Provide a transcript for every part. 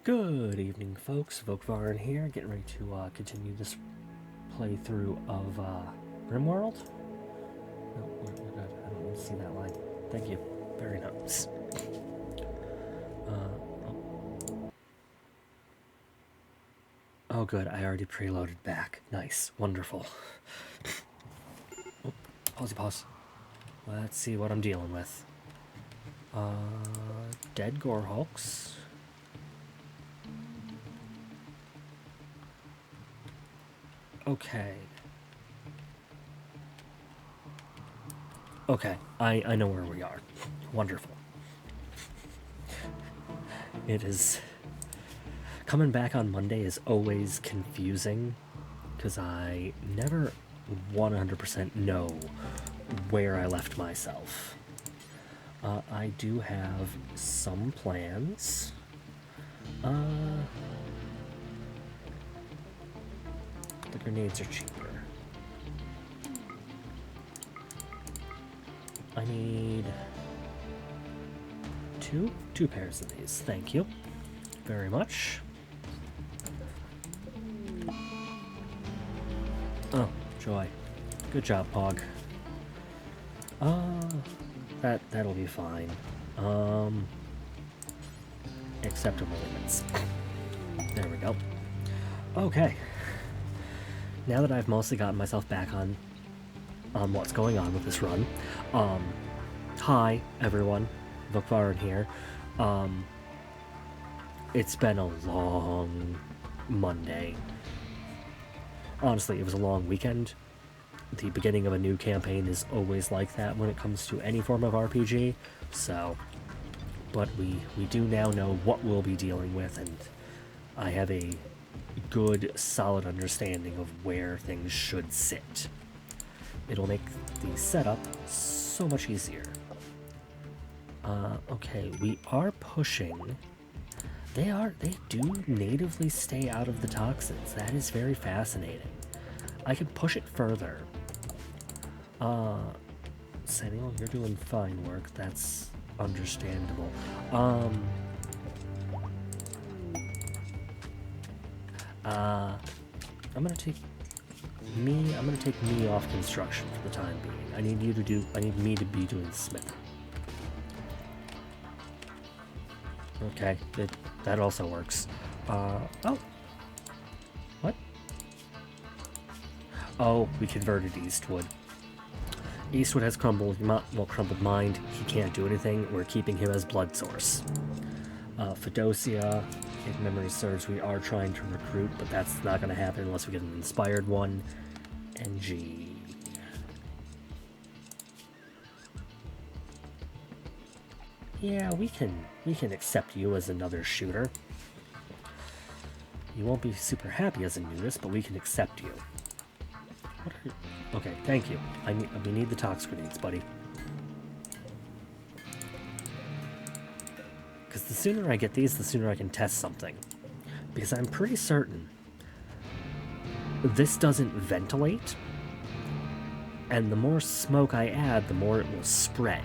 Good evening, folks. Vokvarn here, getting ready to continue this playthrough of Rimworld. No, we're good. I don't need to see that line. Thank you. Very nice. Oh, good. I already preloaded back. Nice. Wonderful. Oh, pause. Let's see what I'm dealing with. Dead Gorehulks. Okay. Okay, I know where we are. Wonderful. It is... Coming back on Monday is always confusing, because I never 100% know where I left myself. I do have some plans. The grenades are cheaper. I need two pairs of these. Thank you very much. Oh, joy. Good job, Pog. That'll be fine. Acceptable limits. There we go. Okay. Now that I've mostly gotten myself back on what's going on with this run, hi everyone, Vokvarn here. It's been a long Monday. Honestly, it was a long weekend. The beginning of a new campaign is always like that when it comes to any form of RPG, so... But we do now know what we'll be dealing with, and I have a good, solid understanding of where things should sit. It'll make the setup so much easier. Okay, we are pushing... They do natively stay out of the toxins. That is very fascinating. I can push it further. Samuel, you're doing fine work. That's understandable. I'm gonna take me off construction for the time being. I need me to be doing smithing. Okay, that also works. Oh. What? Oh, we converted Eastwood. Eastwood has crumbled mind. He can't do anything. We're keeping him as blood source. Fedosia, if memory serves, we are trying to recruit, but that's not going to happen unless we get an inspired one. NG. Yeah, we can accept you as another shooter. You won't be super happy as a nudist, but we can accept you. What are you? Okay, thank you. We need the tox grenades, buddy. Because the sooner I get these, the sooner I can test something. Because I'm pretty certain this doesn't ventilate, and the more smoke I add, the more it will spread.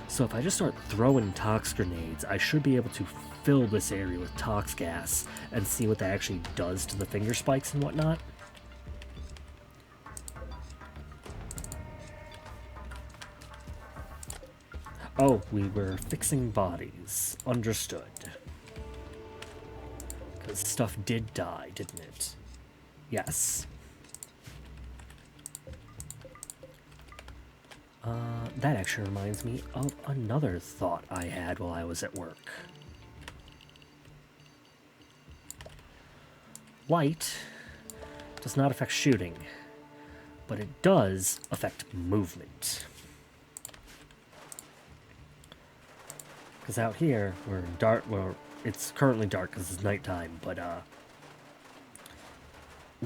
So if I just start throwing tox grenades, I should be able to fill this area with tox gas and see what that actually does to the finger spikes and whatnot. Oh, we were fixing bodies. Understood. Because stuff did die, didn't it? Yes. That actually reminds me of another thought I had while I was at work. Light does not affect shooting, but it does affect movement. Because out here, we're in dark, well, it's currently dark because it's nighttime, but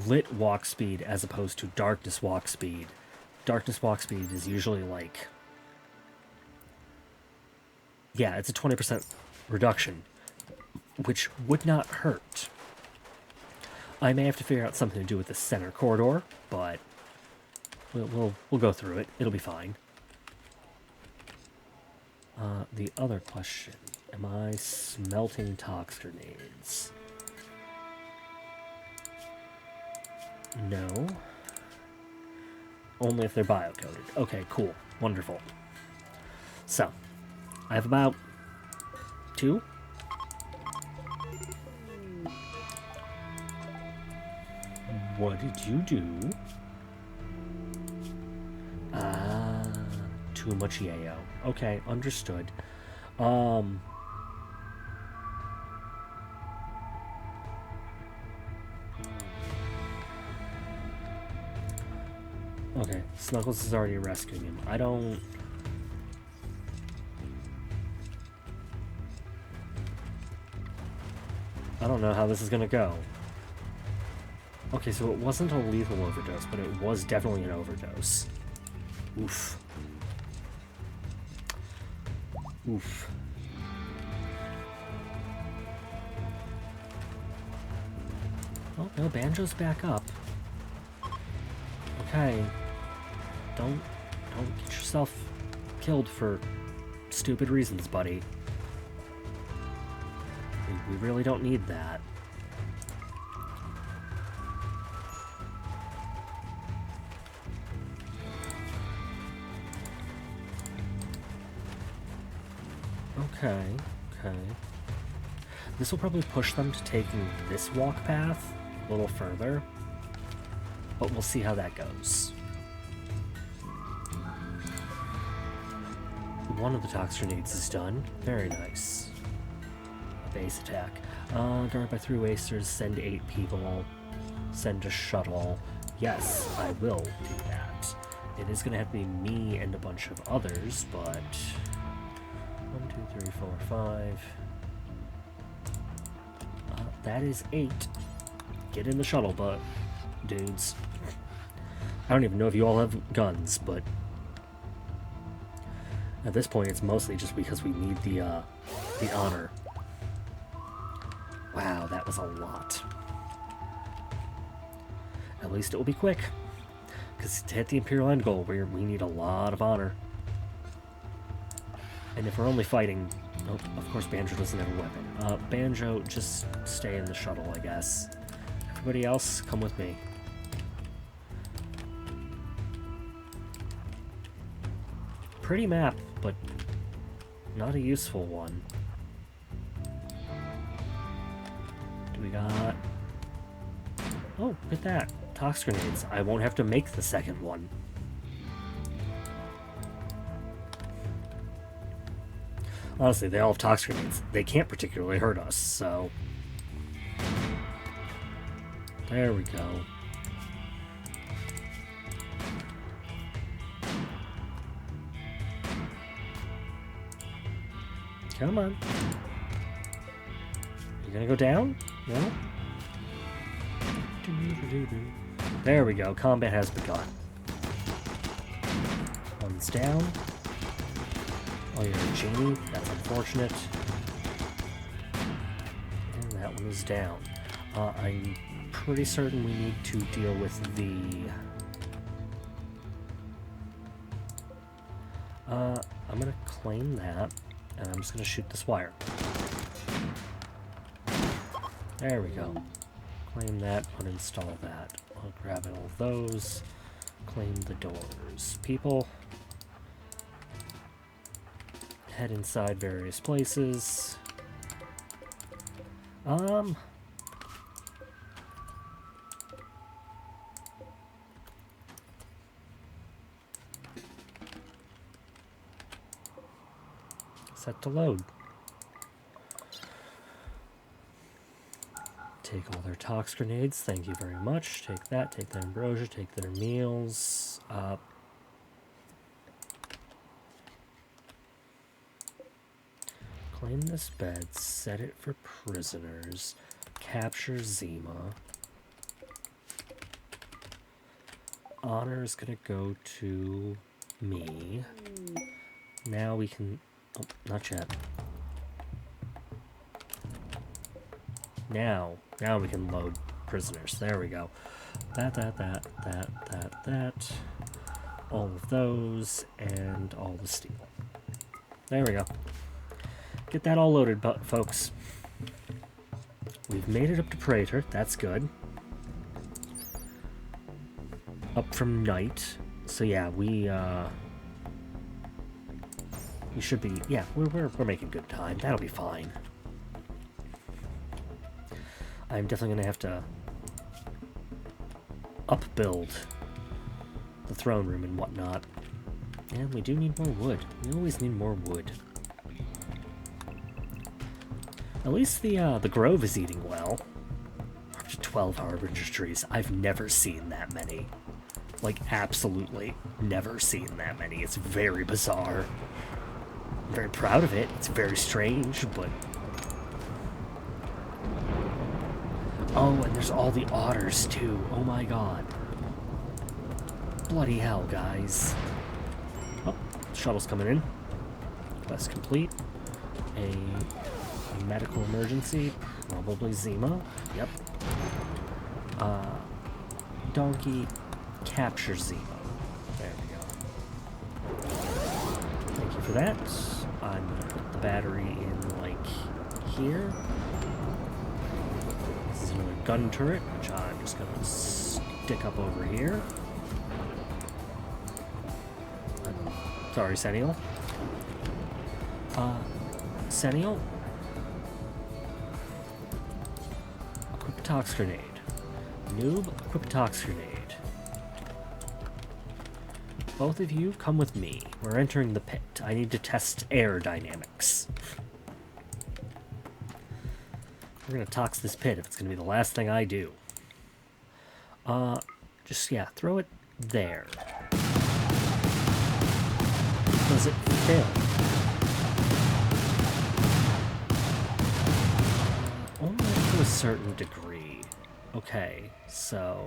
lit walk speed as opposed to darkness walk speed. Darkness walk speed is usually like... Yeah, it's a 20% reduction, which would not hurt. I may have to figure out something to do with the center corridor, but we'll go through it. It'll be fine. The other question Am I smelting tox grenades? No. Only if they're bio-coded. Okay, cool. Wonderful. So, I have about 2. What did you do? Too much yayo. Okay, understood. Okay, Snuggles is already rescuing him. I don't know how this is gonna go. Okay, so it wasn't a lethal overdose, but it was definitely an overdose. Oof. Oof. Oh, no, Banjo's back up. Okay. Don't get yourself killed for stupid reasons, buddy. We really don't need that. Okay. This will probably push them to taking this walk path a little further, but we'll see how that goes. One of the tox grenades is done. Very nice. A base attack. Guard by 3 wasters, send 8 people, send a shuttle. Yes, I will do that. It is going to have to be me and a bunch of others, but... 1, 2, 3, 4, 5... that is 8. Get in the shuttle, but dudes. I don't even know if you all have guns, but at this point it's mostly just because we need the honor. Wow, that was a lot. At least it will be quick, because to hit the Imperial end goal, we need a lot of honor. And if we're only fighting... Oh, of course Banjo doesn't have a weapon. Banjo, just stay in the shuttle, I guess. Everybody else, come with me. Pretty map, but not a useful one. Do we got... Oh, look at that. Tox grenades. I won't have to make the second one. Honestly, they all have tox grenades. They can't particularly hurt us, so... There we go. Come on. You gonna go down? No? There we go. Combat has begun. One's down. Oh, you're a genie? That's unfortunate. And that one is down. I'm pretty certain we need to deal with the... I'm gonna claim that, and I'm just gonna shoot this wire. There we go. Claim that, uninstall that. I'll grab all of those. Claim the doors. People... head inside various places. Set to load. Take all their tox grenades, thank you very much. Take that, take their ambrosia, take their meals. Claim this bed, set it for prisoners, capture Zima. Honor is gonna go to me. Now we can... Oh, not yet. Now we can load prisoners. There we go. That. All of those, and all the steel. There we go. Get that all loaded, folks. We've made it up to Praetor. That's good. Up from night. So yeah, we should be... Yeah, we're making good time. That'll be fine. I'm definitely going to have to upbuild the throne room and whatnot. And we do need more wood. We always need more wood. At least the grove is eating well. Up to 12 harbinger trees. I've never seen that many. Like, absolutely never seen that many. It's very bizarre. I'm very proud of it. It's very strange, but... Oh, and there's all the otters, too. Oh my god. Bloody hell, guys. Oh, shuttle's coming in. Quest complete. A medical emergency. Probably Zima. Yep. Donkey, capture Zima. There we go. Thank you for that. I'm going to put the battery in, like, here. This is another gun turret, which I'm just going to stick up over here. Sorry, Sennial. Sennial? Equip a tox grenade. Noob, equip a tox grenade. Both of you, come with me. We're entering the pit. I need to test air dynamics. We're gonna tox this pit if it's gonna be the last thing I do. Just, yeah, throw it there. Does it fail? Only to a certain degree. Okay, so...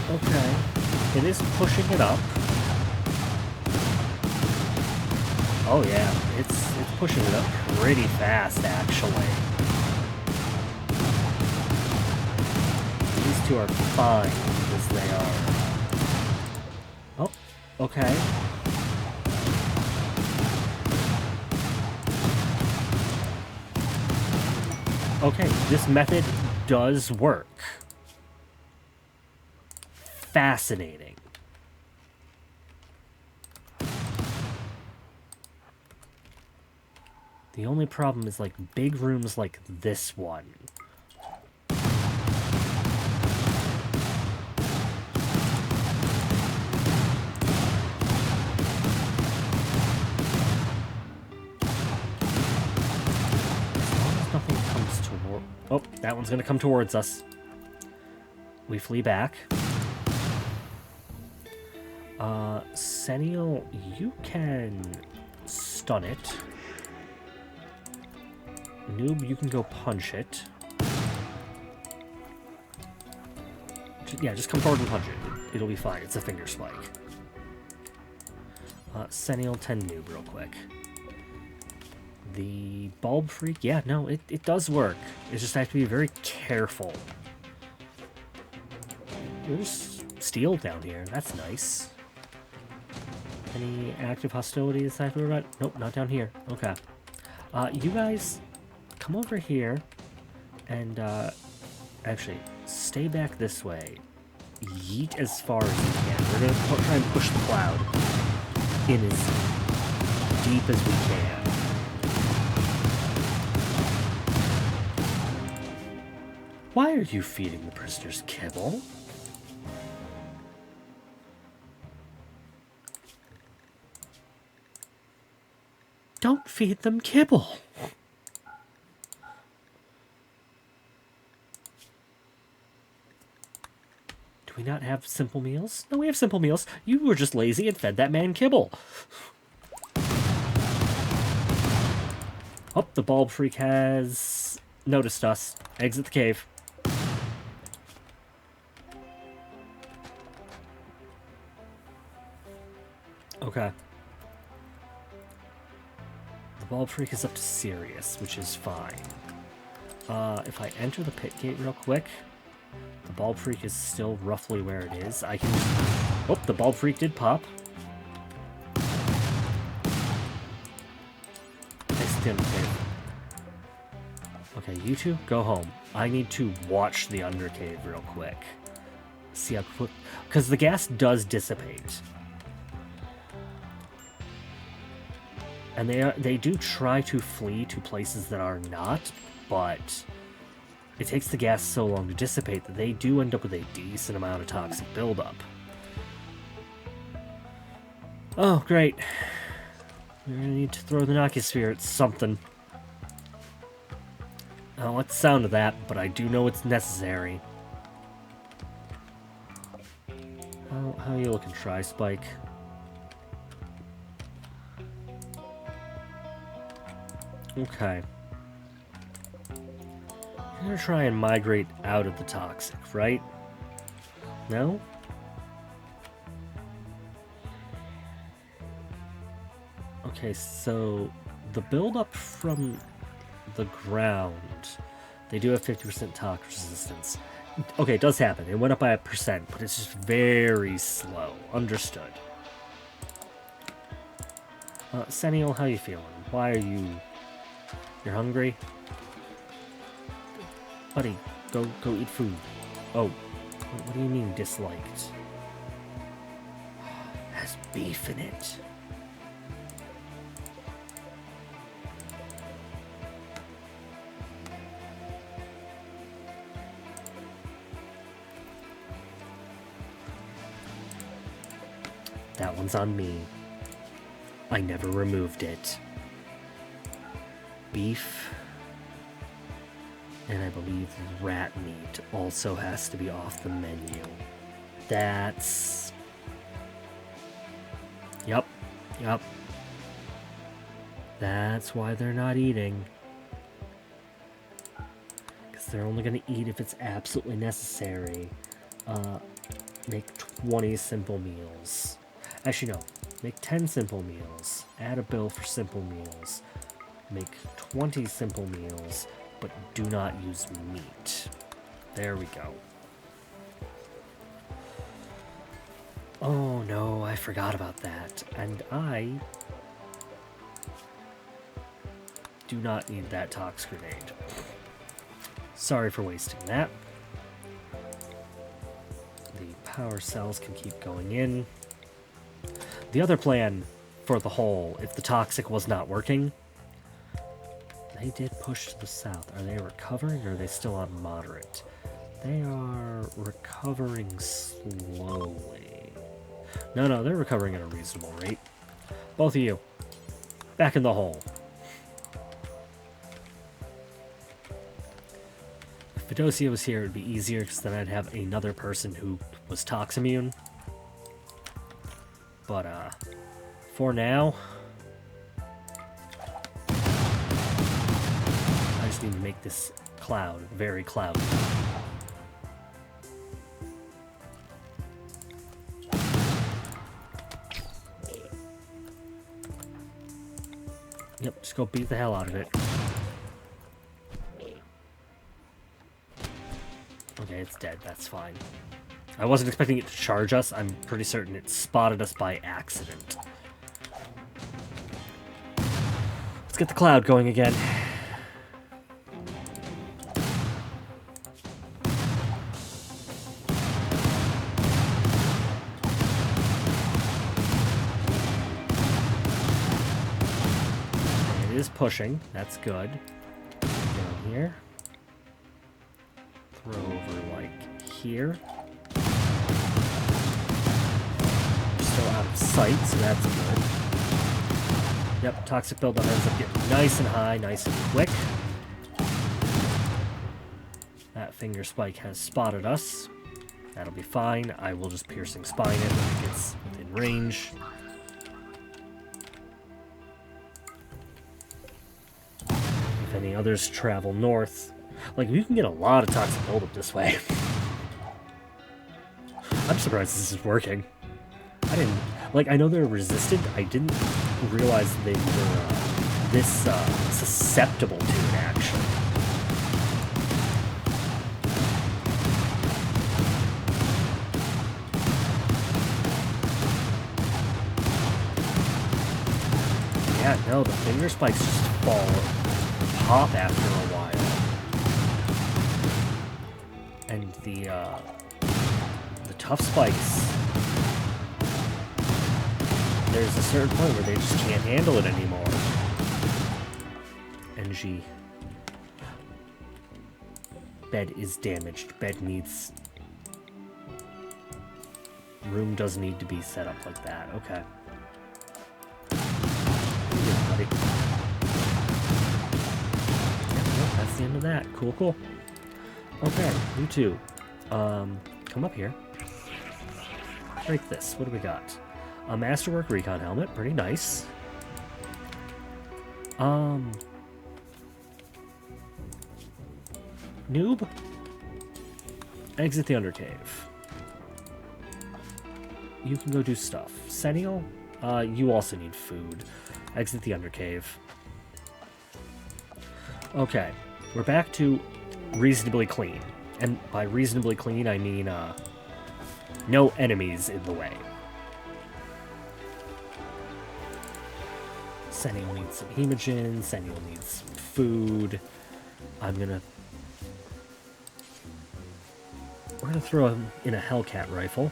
Okay, it is pushing it up. Oh yeah, it's pushing it up pretty fast, actually. These two are fine as they are. Oh, okay. Okay, this method does work. Fascinating. The only problem is, like, big rooms like this one. Nothing comes toward... Oh, that one's gonna come towards us. We flee back. Sennial, you can stun it. Noob, you can go punch it. Yeah, just come forward and punch it. It'll be fine. It's a finger spike. Sennial, 10 Noob real quick. The bulb freak, yeah, no, it does work. It's just I have to be very careful. There's steel down here. That's nice. Any active hostilities I have to worry about? Nope, not down here. Okay. You guys, come over here and, actually, stay back this way. Yeet as far as you can. We're gonna try and push the cloud in as deep as we can. Why are you feeding the prisoners kibble? Don't feed them kibble. Do we not have simple meals? No, we have simple meals. You were just lazy and fed that man kibble. Oh, the bulb freak has noticed us. Exit the cave. Okay. The bulb freak is up to Sirius, which is fine. If I enter the pit gate real quick, the bulb freak is still roughly where it is. I can... Oh, the bulb freak did pop. Okay, you two, go home. I need to watch the undercave real quick. See how quick... Because the gas does dissipate. And they do try to flee to places that are not, but it takes the gas so long to dissipate that they do end up with a decent amount of toxic buildup. Oh, great. We're gonna need to throw the Nocusphere at something. I don't like the sound of that, but I do know it's necessary. How are you looking, Tri-Spike? Okay. I'm gonna try and migrate out of the toxic, right? No? Okay, so the buildup from the ground, they do have 50% tox resistance. Okay, it does happen. It went up by 1%, but it's just very slow. Understood. Senial, how you feeling? Why are you... You're hungry? Buddy, go eat food. Oh, what do you mean disliked? Has beef in it. That one's on me. I never removed it. Beef. And I believe rat meat also has to be off the menu. That's... Yep. That's why they're not eating. Because they're only going to eat if it's absolutely necessary. Make 20 simple meals. Actually, no. Make 10 simple meals. Add a bill for simple meals. Make 20 simple meals, but do not use meat. There we go. Oh no, I forgot about that. And I do not need that tox grenade. Sorry for wasting that. The power cells can keep going in. The other plan for the hole, if the toxic was not working, they did push to the south. Are they recovering or are they still on moderate? They are recovering slowly. No, they're recovering at a reasonable rate. Both of you, back in the hole. If Fedosia was here, it would be easier because then I'd have another person who was tox immune. But, for now, I just need to make this cloud very cloudy. Yep, just go beat the hell out of it. Okay, it's dead, that's fine. I wasn't expecting it to charge us. I'm pretty certain it spotted us by accident. Let's get the cloud going again. It is pushing. That's good. Down here. Throw over like here. Still out of sight, so that's good. Yep, toxic buildup ends up getting nice and high, nice and quick. That finger spike has spotted us. That'll be fine. I will just piercing spine it when it gets within range. If any others travel north, like you can get a lot of toxic buildup this way. I'm surprised this is working. I didn't, like, I know they're resistant. I didn't realize they were this susceptible to it, actually. Yeah, no, the finger spikes just fall, pop after a while. And the tough spikes, there's a certain point where they just can't handle it anymore. NG. Bed is damaged. Bed needs... Room does need to be set up like that. Okay. Yeah, buddy. Yep, that's the end of that. Cool, cool. Okay, you two. Come up here. Break this. What do we got? A Masterwork Recon helmet. Pretty nice. Noob. Exit the Undercave. You can go do stuff. Sennial, you also need food. Exit the Undercave. Okay, we're back to reasonably clean. And by reasonably clean, I mean, no enemies in the way. Sennial needs some hemogen, Sennial needs food. We're gonna throw him in a Hellcat rifle.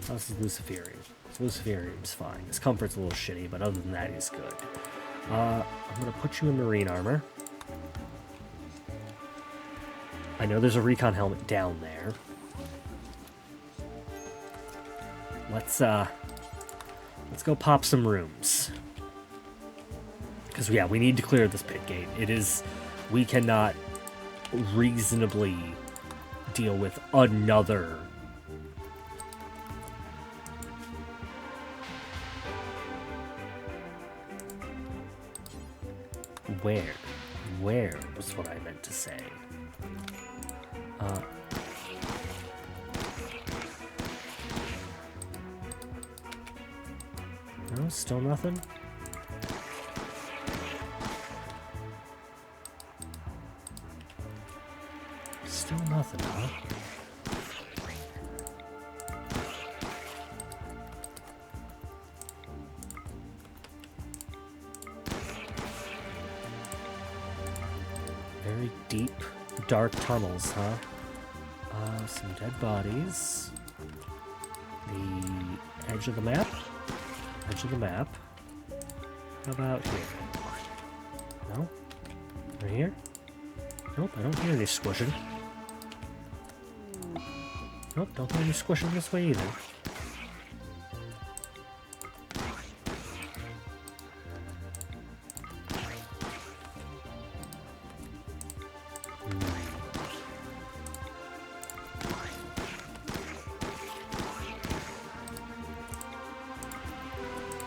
This is Luciferium. Luciferium's fine. His comfort's a little shitty, but other than that, he's good. I'm gonna put you in marine armor. I know there's a recon helmet down there. Let's go pop some rooms. Because, yeah, we need to clear this pit gate. We cannot reasonably deal with another... Where was what I meant to say. No, still nothing? Still nothing, huh? Very deep, dark tunnels, huh? Some dead bodies. The edge of the map? Edge of the map. How about here? No? Right here? Nope, I don't hear any squishing. Nope, don't hear any squishing this way either.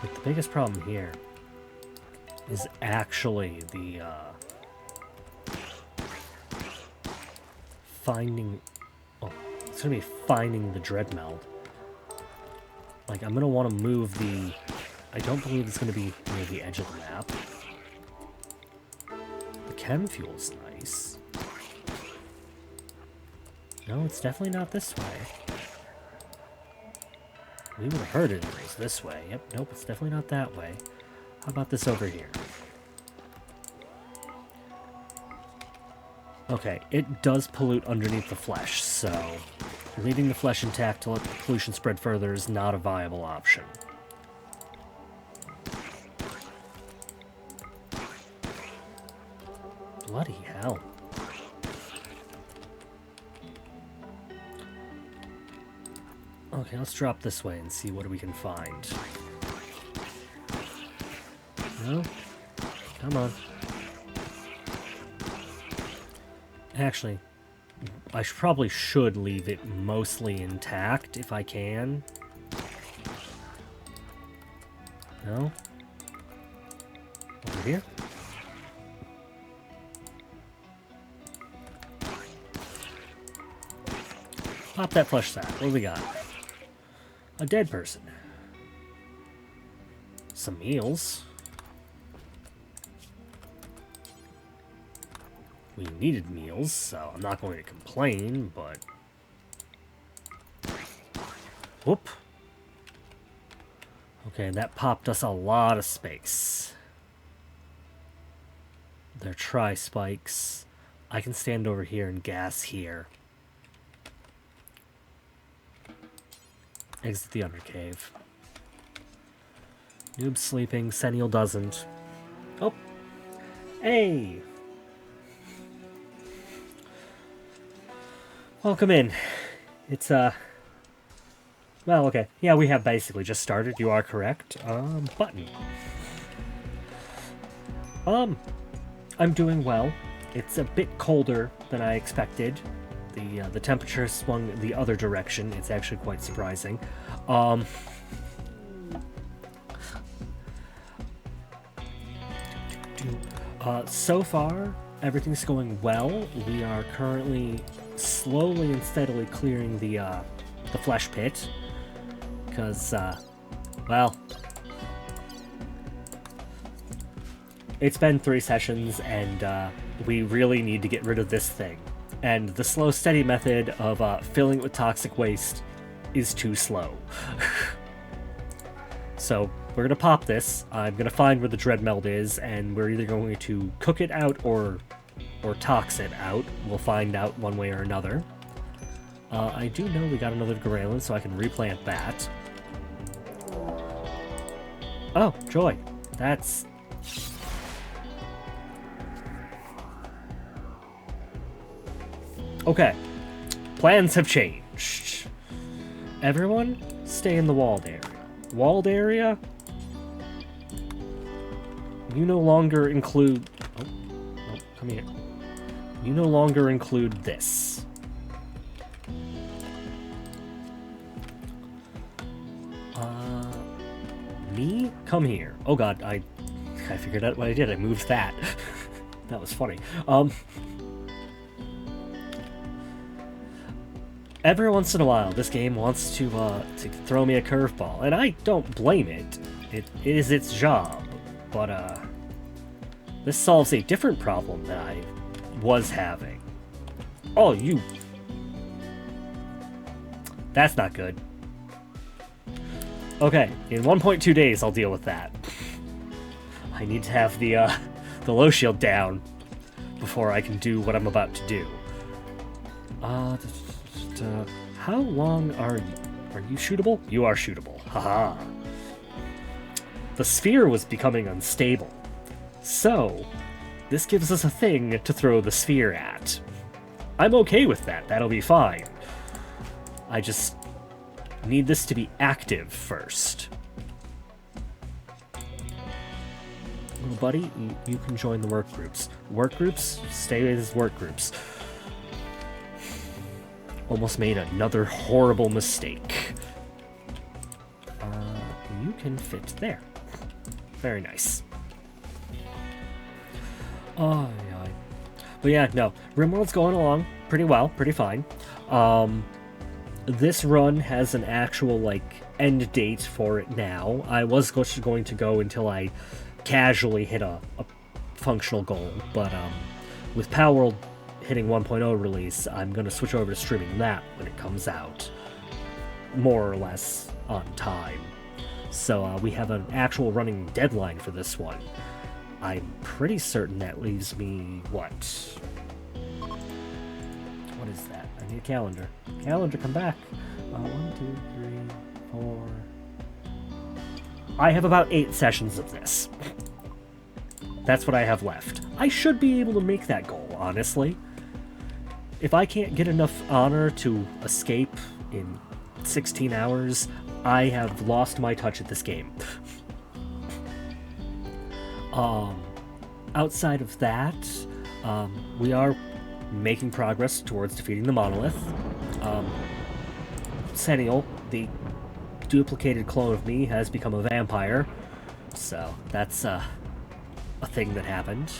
The biggest problem here is actually the finding... Oh, it's going to be finding the Dreadmeld. Like, I'm going to want to move the... I don't believe it's going to be near the edge of the map. The chem fuel's nice. No, it's definitely not this way. We would have heard it if it was this way. Yep, nope, it's definitely not that way. How about this over here? Okay, it does pollute underneath the flesh, so leaving the flesh intact to let the pollution spread further is not a viable option. Bloody hell. Okay, let's drop this way and see what we can find. No? Come on. Actually, I probably should leave it mostly intact if I can. No? Over here? Pop that flesh sack. What do we got? A dead person. Some meals. We needed meals, so I'm not going to complain, but... Whoop. Okay, that popped us a lot of space. They're tri-spikes. I can stand over here and gas here. Exit the undercave. Noob's sleeping, Sennial doesn't. Oh! Hey! Welcome in. It's, well, okay. Yeah, we have basically just started. You are correct. Button. I'm doing well. It's a bit colder than I expected. The temperature swung the other direction. It's actually quite surprising. So far, everything's going well. We are currently slowly and steadily clearing the flesh pit. Because, well, it's been 3 sessions, and we really need to get rid of this thing. And the slow, steady method of filling it with toxic waste is too slow. So, we're going to pop this. I'm going to find where the dread meld is, and we're either going to cook it out or tox it out. We'll find out one way or another. I do know we got another Goralin, so I can replant that. Oh, joy. That's... Okay. Plans have changed. Everyone, stay in the walled area. Walled area? You no longer include... Oh, come here. You no longer include this. Me? Come here. Oh god, I figured out what I did. I moved that. That was funny. Every once in a while, this game wants to throw me a curveball, and I don't blame it. It is its job. But, this solves a different problem that I was having. Oh, you... That's not good. Okay, in 1.2 days, I'll deal with that. I need to have the low shield down before I can do what I'm about to do. How long are you? Are you shootable? You are shootable. Haha. The sphere was becoming unstable. So, this gives us a thing to throw the sphere at. I'm okay with that. That'll be fine. I just need this to be active first. Little buddy, you can join the work groups. Work groups? Stay as work groups. Almost made another horrible mistake. You can fit there. Very nice. Oh, yeah. But yeah, no. Rimworld's going along pretty well, pretty fine. This run has an actual, like, end date for it now. I was going to go until I casually hit a functional goal, but with Palworld hitting 1.0 release, I'm going to switch over to streaming that when it comes out, more or less on time. So we have an actual running deadline for this one. I'm pretty certain that leaves me, what? What is that? I need a calendar. Calendar, come back. 1, 2, 3, 4... I have about 8 sessions of this. That's what I have left. I should be able to make that goal, honestly. If I can't get enough honor to escape in 16 hours, I have lost my touch at this game. Outside of that, we are making progress towards defeating the monolith. Sennial, the duplicated clone of me, has become a vampire, so that's a thing that happened.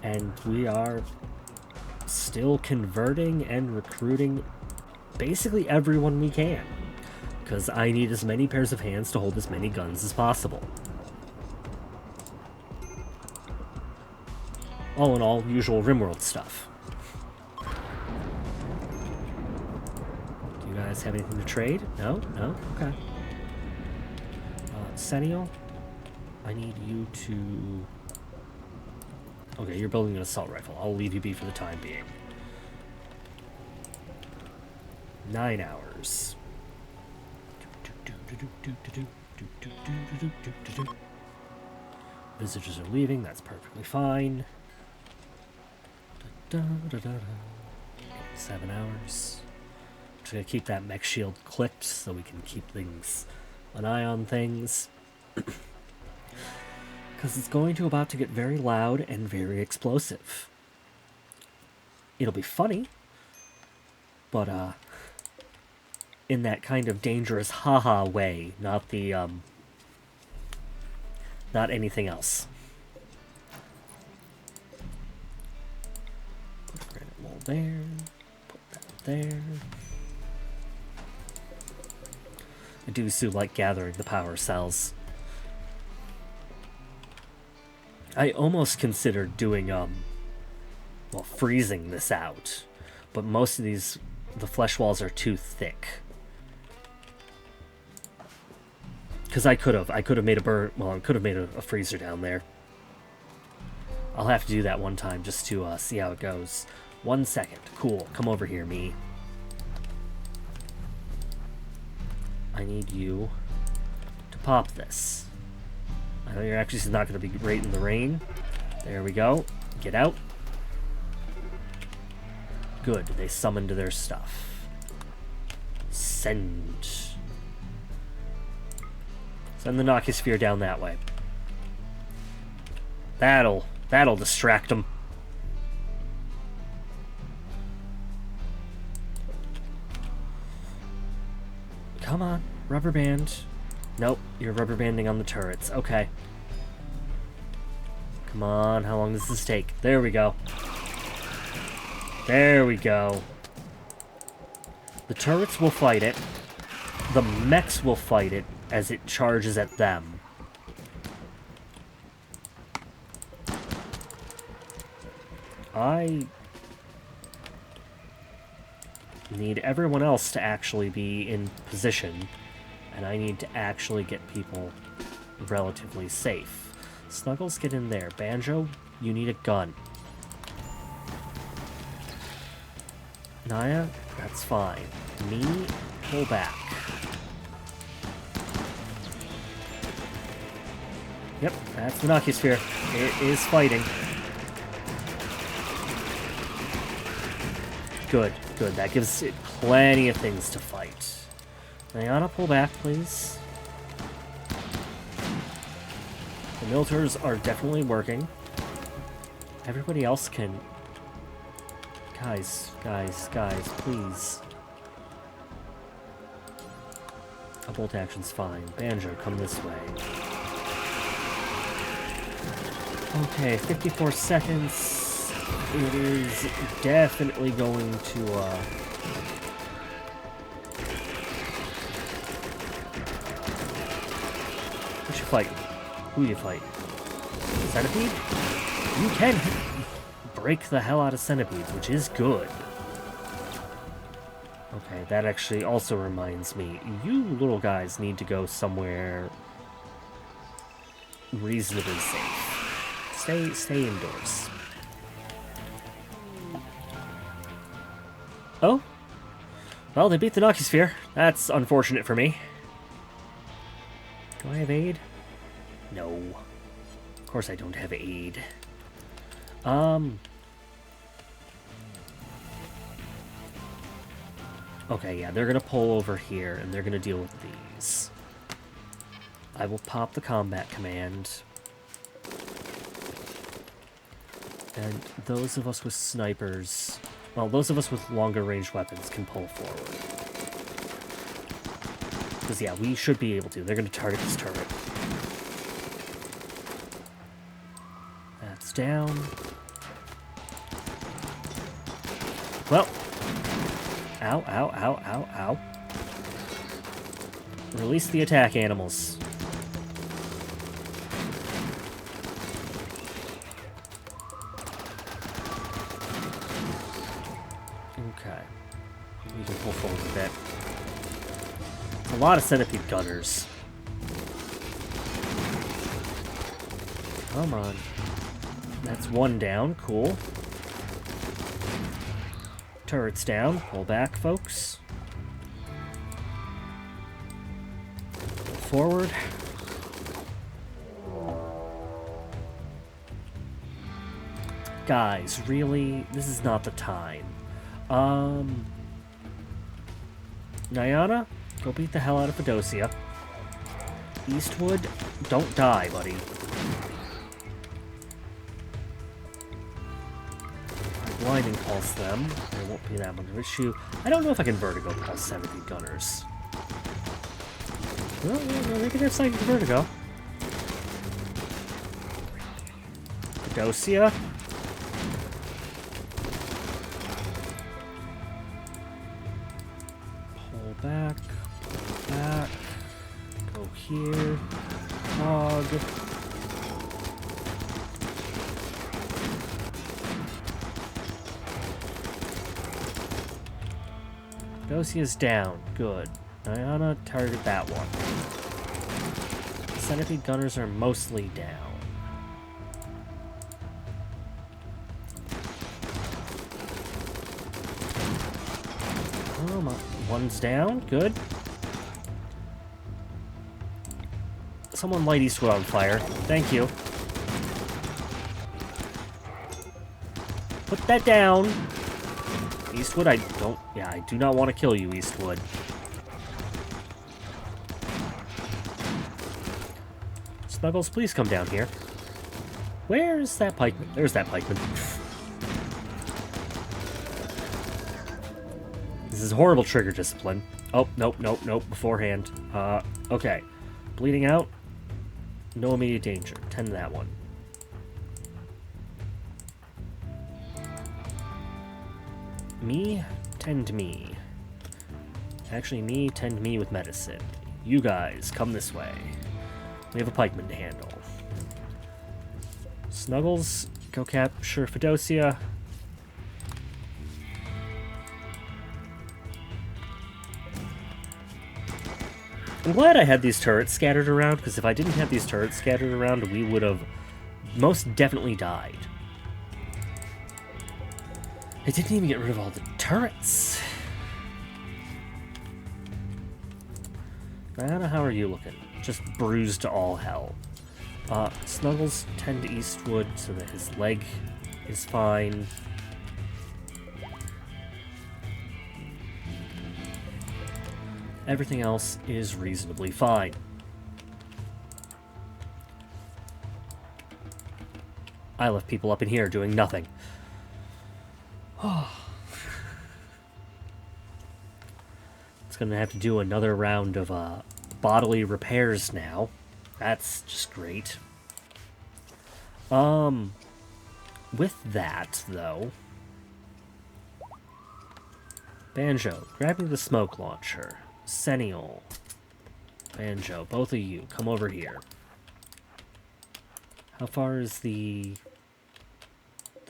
And we are still converting and recruiting basically everyone we can, because I need as many pairs of hands to hold as many guns as possible. All in all, usual Rimworld stuff. Do you guys have anything to trade? No? No? Okay. Senio, I need you to... Okay, you're building an assault rifle. I'll leave you be for the time being. 9 hours. Visitors are leaving, that's perfectly fine. 7 hours. I'm just gonna keep that mech shield clicked so we can keep an eye on things. Because it's going to about to get very loud and very explosive. It'll be funny, but in that kind of dangerous haha way, not the not anything else. Put a granite wall there. Put that there. I do so like gathering the power cells. I almost considered doing, well, freezing this out. But most of the flesh walls are too thick. Because I could have made I could have made a freezer down there. I'll have to do that one time just to see how it goes. 1 second. Cool. Come over here, me. I need you to pop this. I know you're actually not going to be great in the rain. There we go. Get out. Good. They summoned their stuff. Send. Send the Nocusphere down that way. That'll distract them. Come on, rubber band. Nope, you're rubber banding on the turrets. Okay. Come on, how long does this take? There we go. There we go. The turrets will fight it. The mechs will fight it as it charges at them. I need everyone else to actually be in position, and I need to actually get people relatively safe. Snuggles, get in there. Banjo, you need a gun. Naya, that's fine. Me, pull back. Yep, that's the Nocusphere. It is fighting. Good, good. That gives it plenty of things to fight. Diana, pull back, please. The militars are definitely working. Everybody else can... Guys, please. A bolt action's fine. Banjo, come this way. Okay, 54 seconds. It is definitely going to, What you fighting? Who you fighting? Centipede? You can break the hell out of centipedes, which is good. Okay, that actually also reminds me, you little guys need to go somewhere reasonably safe. Stay indoors. Oh? Well, they beat the Nocusphere. That's unfortunate for me. Do I have aid? No. Of course I don't have aid. Okay, yeah, they're gonna pull over here, and they're gonna deal with these. I will pop the combat command. And those of us with snipers... Well, those of us with longer range weapons can pull forward. Because, yeah, we should be able to. They're going to target this turret. That's down. Well. Ow, ow, ow, ow, ow. Release the attack animals. We can pull forward a bit. A lot of centipede gunners. Come on. That's one down. Cool. Turret's down. Pull back, folks. Pull forward. Guys, really? This is not the time. Nyana, go beat the hell out of Fedosia. Eastwood, don't die, buddy. Blinding pulse them. There won't be that much of an issue. I don't know if I can vertigo pulse 70 gunners. Well, they can have psychic vertigo. Fedosia. Pull back. Pull back. Go here. Hog. Fedosia's down. Good. Nyana, target that one. Centipede gunners are mostly down. Oh, one's down. Good. Someone light Eastwood on fire. Thank you. Put that down. Eastwood, I do not want to kill you, Eastwood. Snuggles, please come down here. Where's that pikeman? There's that pikeman. This is horrible trigger discipline. Oh, nope, beforehand. Okay. Bleeding out. No immediate danger. Tend to that one. Me, tend me. Actually, me, tend me with medicine. You guys, come this way. We have a pikeman to handle. Snuggles, go capture Fedosia. I'm glad I had these turrets scattered around, because if I didn't have these turrets scattered around, we would have most definitely died. I didn't even get rid of all the turrets. Diana, how are you looking? Just bruised to all hell. Snuggles, tend to Eastwood so that his leg is fine. Everything else is reasonably fine. I left people up in here doing nothing. It's gonna have to do another round of bodily repairs now. That's just great. With that, though... Banjo, grab me the smoke launcher. Senial. Banjo, both of you, come over here. How far is the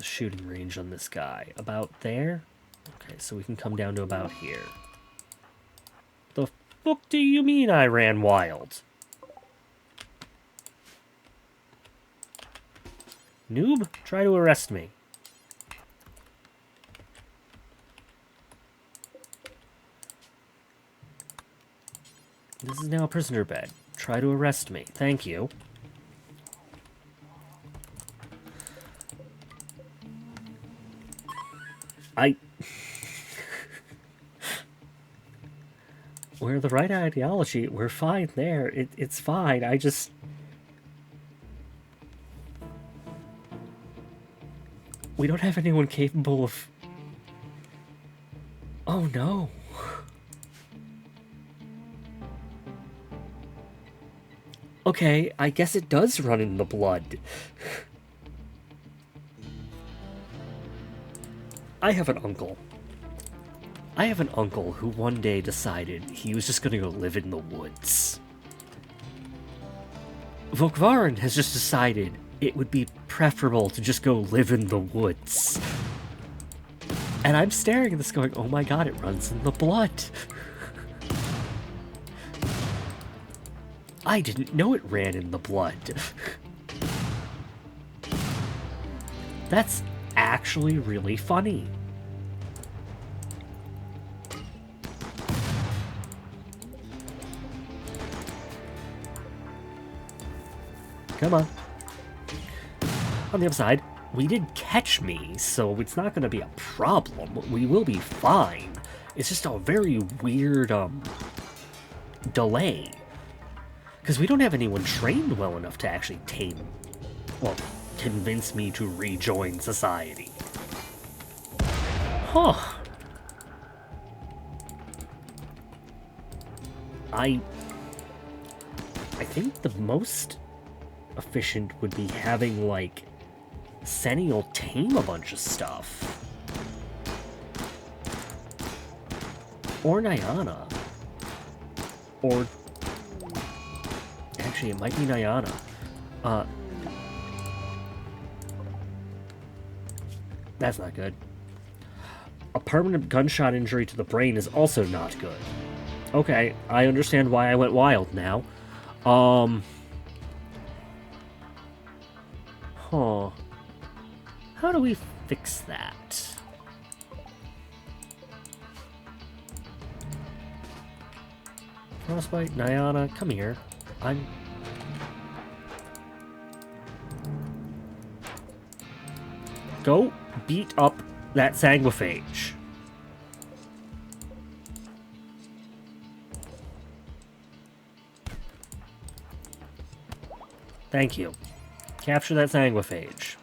shooting range on this guy? About there? Okay, so we can come down to about here. The fuck do you mean I ran wild? Noob, try to arrest me. This is now a prisoner bed. Try to arrest me. Thank you. We're the right ideology. We're fine there. It's fine. I just... We don't have anyone capable of... Oh, no. Okay, I guess it does run in the blood. I have an uncle. I have an uncle who one day decided he was just gonna go live in the woods. Volkvaren has just decided it would be preferable to just go live in the woods. And I'm staring at this going, oh my god, it runs in the blood. I didn't know it ran in the blood. That's actually really funny. Come on. On the other side, we did catch me, so it's not going to be a problem. We will be fine. It's just a very weird, delay. Because we don't have anyone trained well enough to actually well, convince me to rejoin society. Huh. I think the most efficient would be having, like, Sennial tame a bunch of stuff. Or Nyana. Or... Actually, it might be Nyana. That's not good. A permanent gunshot injury to the brain is also not good. Okay, I understand why I went wild now. Huh. How do we fix that? Frostbite, Nyana, come here. Go beat up that Sanguiphage. Thank you. Capture that Sanguiphage.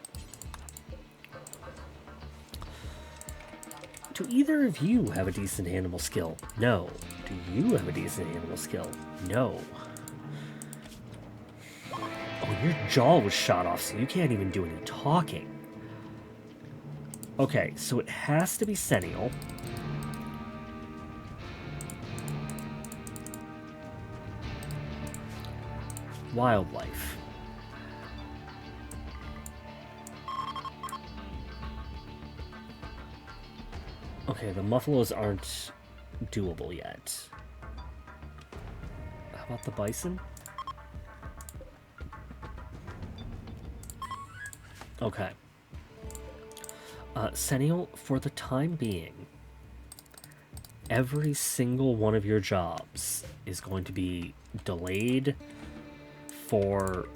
Do either of you have a decent animal skill? No. Do you have a decent animal skill? No. Oh, your jaw was shot off, so you can't even do any talking. Okay, so it has to be Sennial. Wildlife. Okay, the Muffalos aren't doable yet. How about the bison? Okay. Sennial, for the time being, every single one of your jobs is going to be delayed for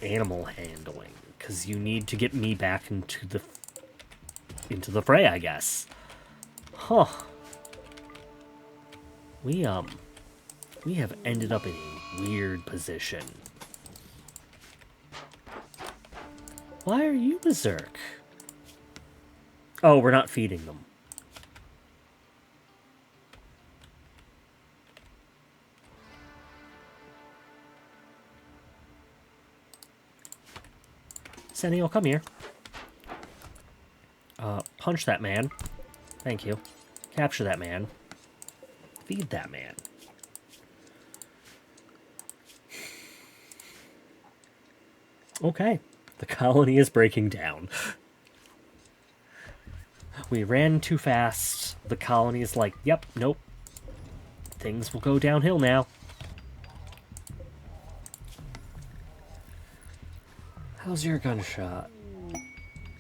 animal handling, because you need to get me back into the fray, I guess. Huh. We have ended up in a weird position. Why are you berserk? Oh, we're not feeding them. Sennial, come here. Punch that man. Thank you. Capture that man. Feed that man. Okay. The colony is breaking down. We ran too fast. The colony is like, yep, nope. Things will go downhill now. How's your gunshot?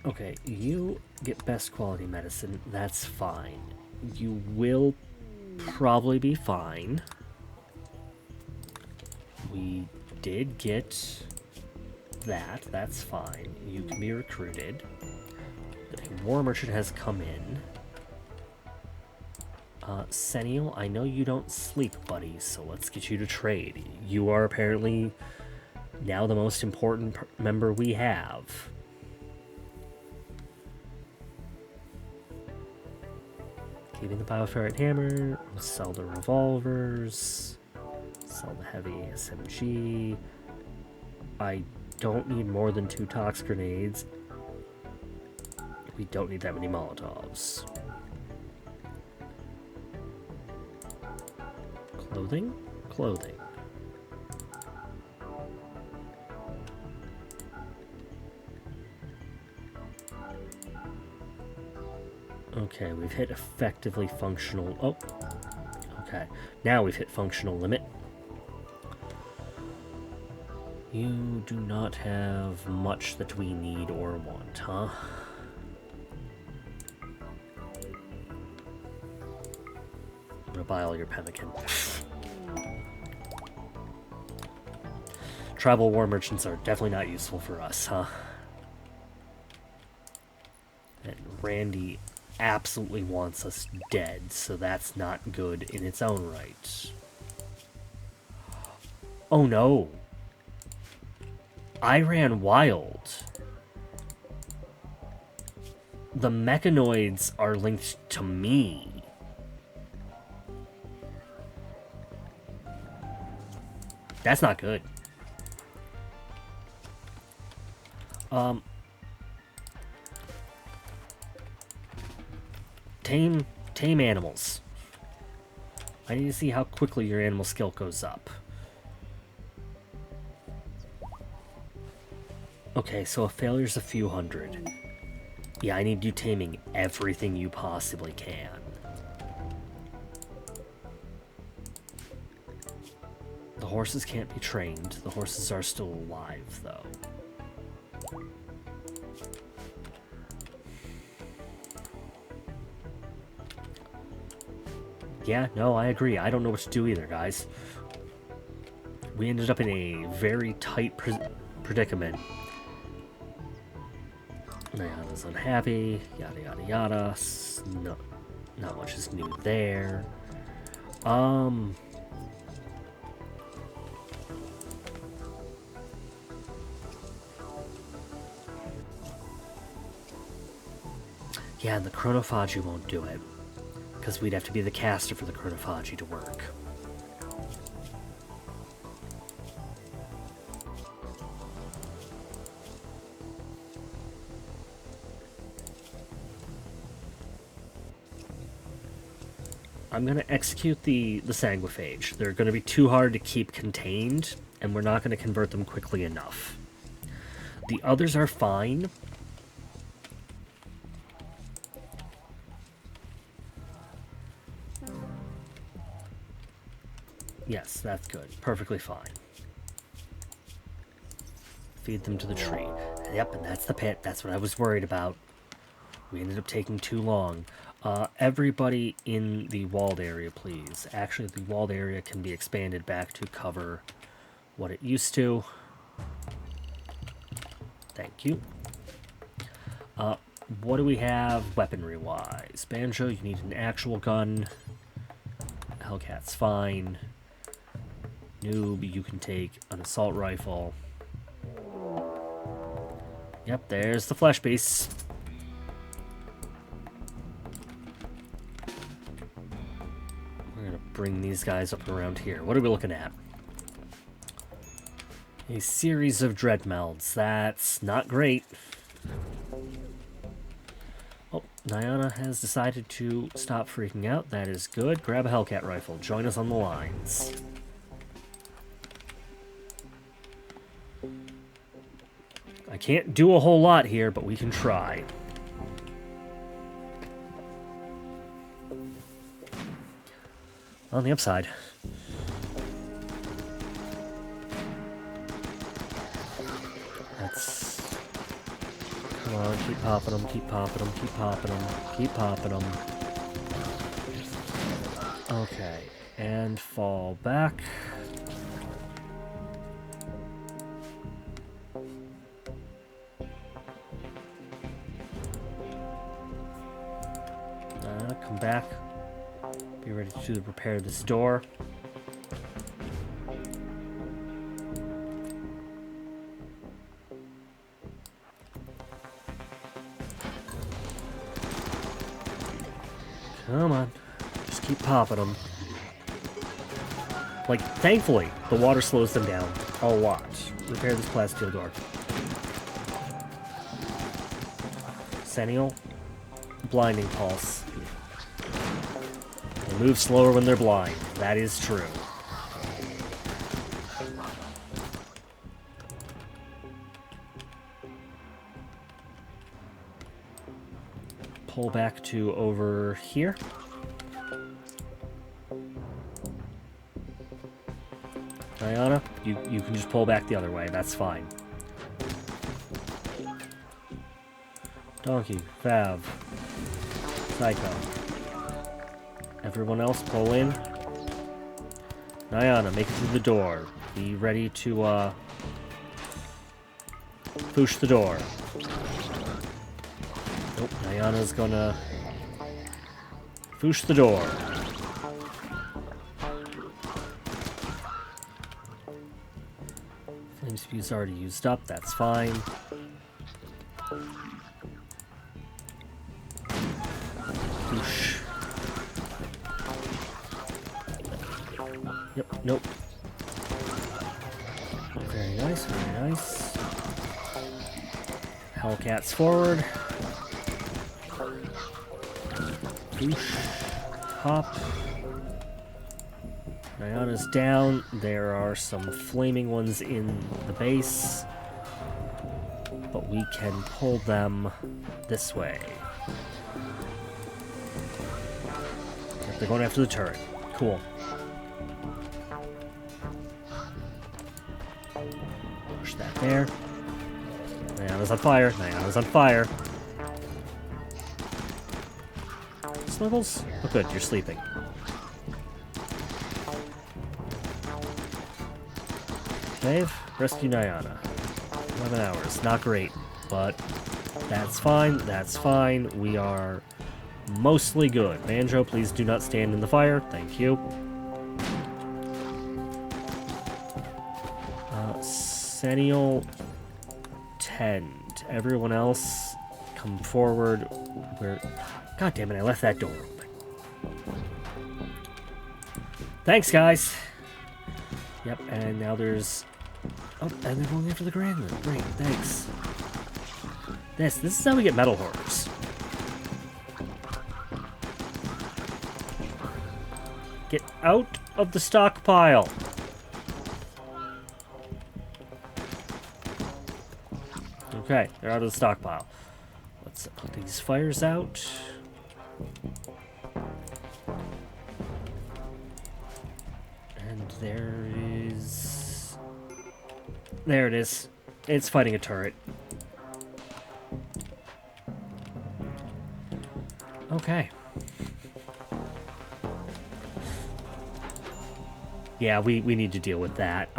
Okay, you get best quality medicine. That's fine. You will probably be fine. We did get that. That's fine. You can be recruited. The war merchant has come in. Sennial, I know you don't sleep, buddy, so let's get you to trade. You are apparently now the most important member we have. Keeping the bioferrite hammer, sell the revolvers, sell the heavy SMG. I don't need more than 2 tox grenades. We don't need that many Molotovs. Clothing? Clothing. Okay, we've hit effectively functional... Oh! Okay, now we've hit functional limit. You do not have much that we need or want, huh? I'm gonna buy all your pemmican. Travel war merchants are definitely not useful for us, huh? And Randy absolutely wants us dead, so that's not good in its own right. Oh no! I ran wild. The mechanoids are linked to me. That's not good. Tame animals. I need to see how quickly your animal skill goes up. Okay, so a failure's a few hundred. Yeah, I need you taming everything you possibly can. The horses can't be trained. The horses are still alive, though. Yeah, no, I agree. I don't know what to do either, guys. We ended up in a very tight predicament. Nayana's unhappy, yada yada yada. No, not much is new there. Yeah, and the chronophagy won't do it. Because we'd have to be the caster for the chronophagy to work. I'm going to execute the sanguiphage. They're going to be too hard to keep contained, and we're not going to convert them quickly enough. The others are fine. Yes, that's good. Perfectly fine. Feed them to the tree. Yep, and that's the pit. That's what I was worried about. We ended up taking too long. Everybody in the walled area, please. Actually, the walled area can be expanded back to cover what it used to. Thank you. What do we have weaponry-wise? Banjo, you need an actual gun. Hellcat's fine. Noob, you can take an assault rifle. Yep, there's the flesh beast. We're gonna bring these guys up around here. What are we looking at? A series of dread melds. That's not great. Oh, Nyana has decided to stop freaking out. That is good. Grab a Hellcat rifle. Join us on the lines. I can't do a whole lot here, but we can try. On the upside. That's... Come on, keep popping them, keep popping them, keep popping them, keep popping them. Okay, and fall back. Come back. Be ready to repair this door. Come on. Just keep popping them. Like, thankfully, the water slows them down a lot. Repair this plasteel door. Sentinel. Blinding pulse. They move slower when they're blind. That is true. Pull back to over here. Diana, you can just pull back the other way. That's fine. Donkey, Fav, Psycho. Everyone else pull in. Diana, make it through the door. Be ready to, push the door. Nope, Diana's gonna push the door. Flame spew's already used up, that's fine. Whoosh. Yep, nope. Very nice, very nice. Hellcats forward. Whoosh. Hop. Diana's down. There are some flaming ones in the base, but we can pull them this way. They're going after the turret. Cool. Push that there. Diana's on fire. Diana's on fire. Snuggles? Oh good, you're sleeping. Save. Rescue Diana. 11 hours. Not great, but that's fine. That's fine. We are mostly good. Banjo, please do not stand in the fire. Thank you. Senial, tend. Everyone else, come forward. Where? God damn it, I left that door open. Thanks, guys. Yep, and now there's... Oh, and they're going after the grand room. Great, thanks. This is how we get metal hoarders. Get out of the stockpile. Okay, they're out of the stockpile. Let's put these fires out. And there is... There it is. It's fighting a turret. Okay. Yeah, we need to deal with that.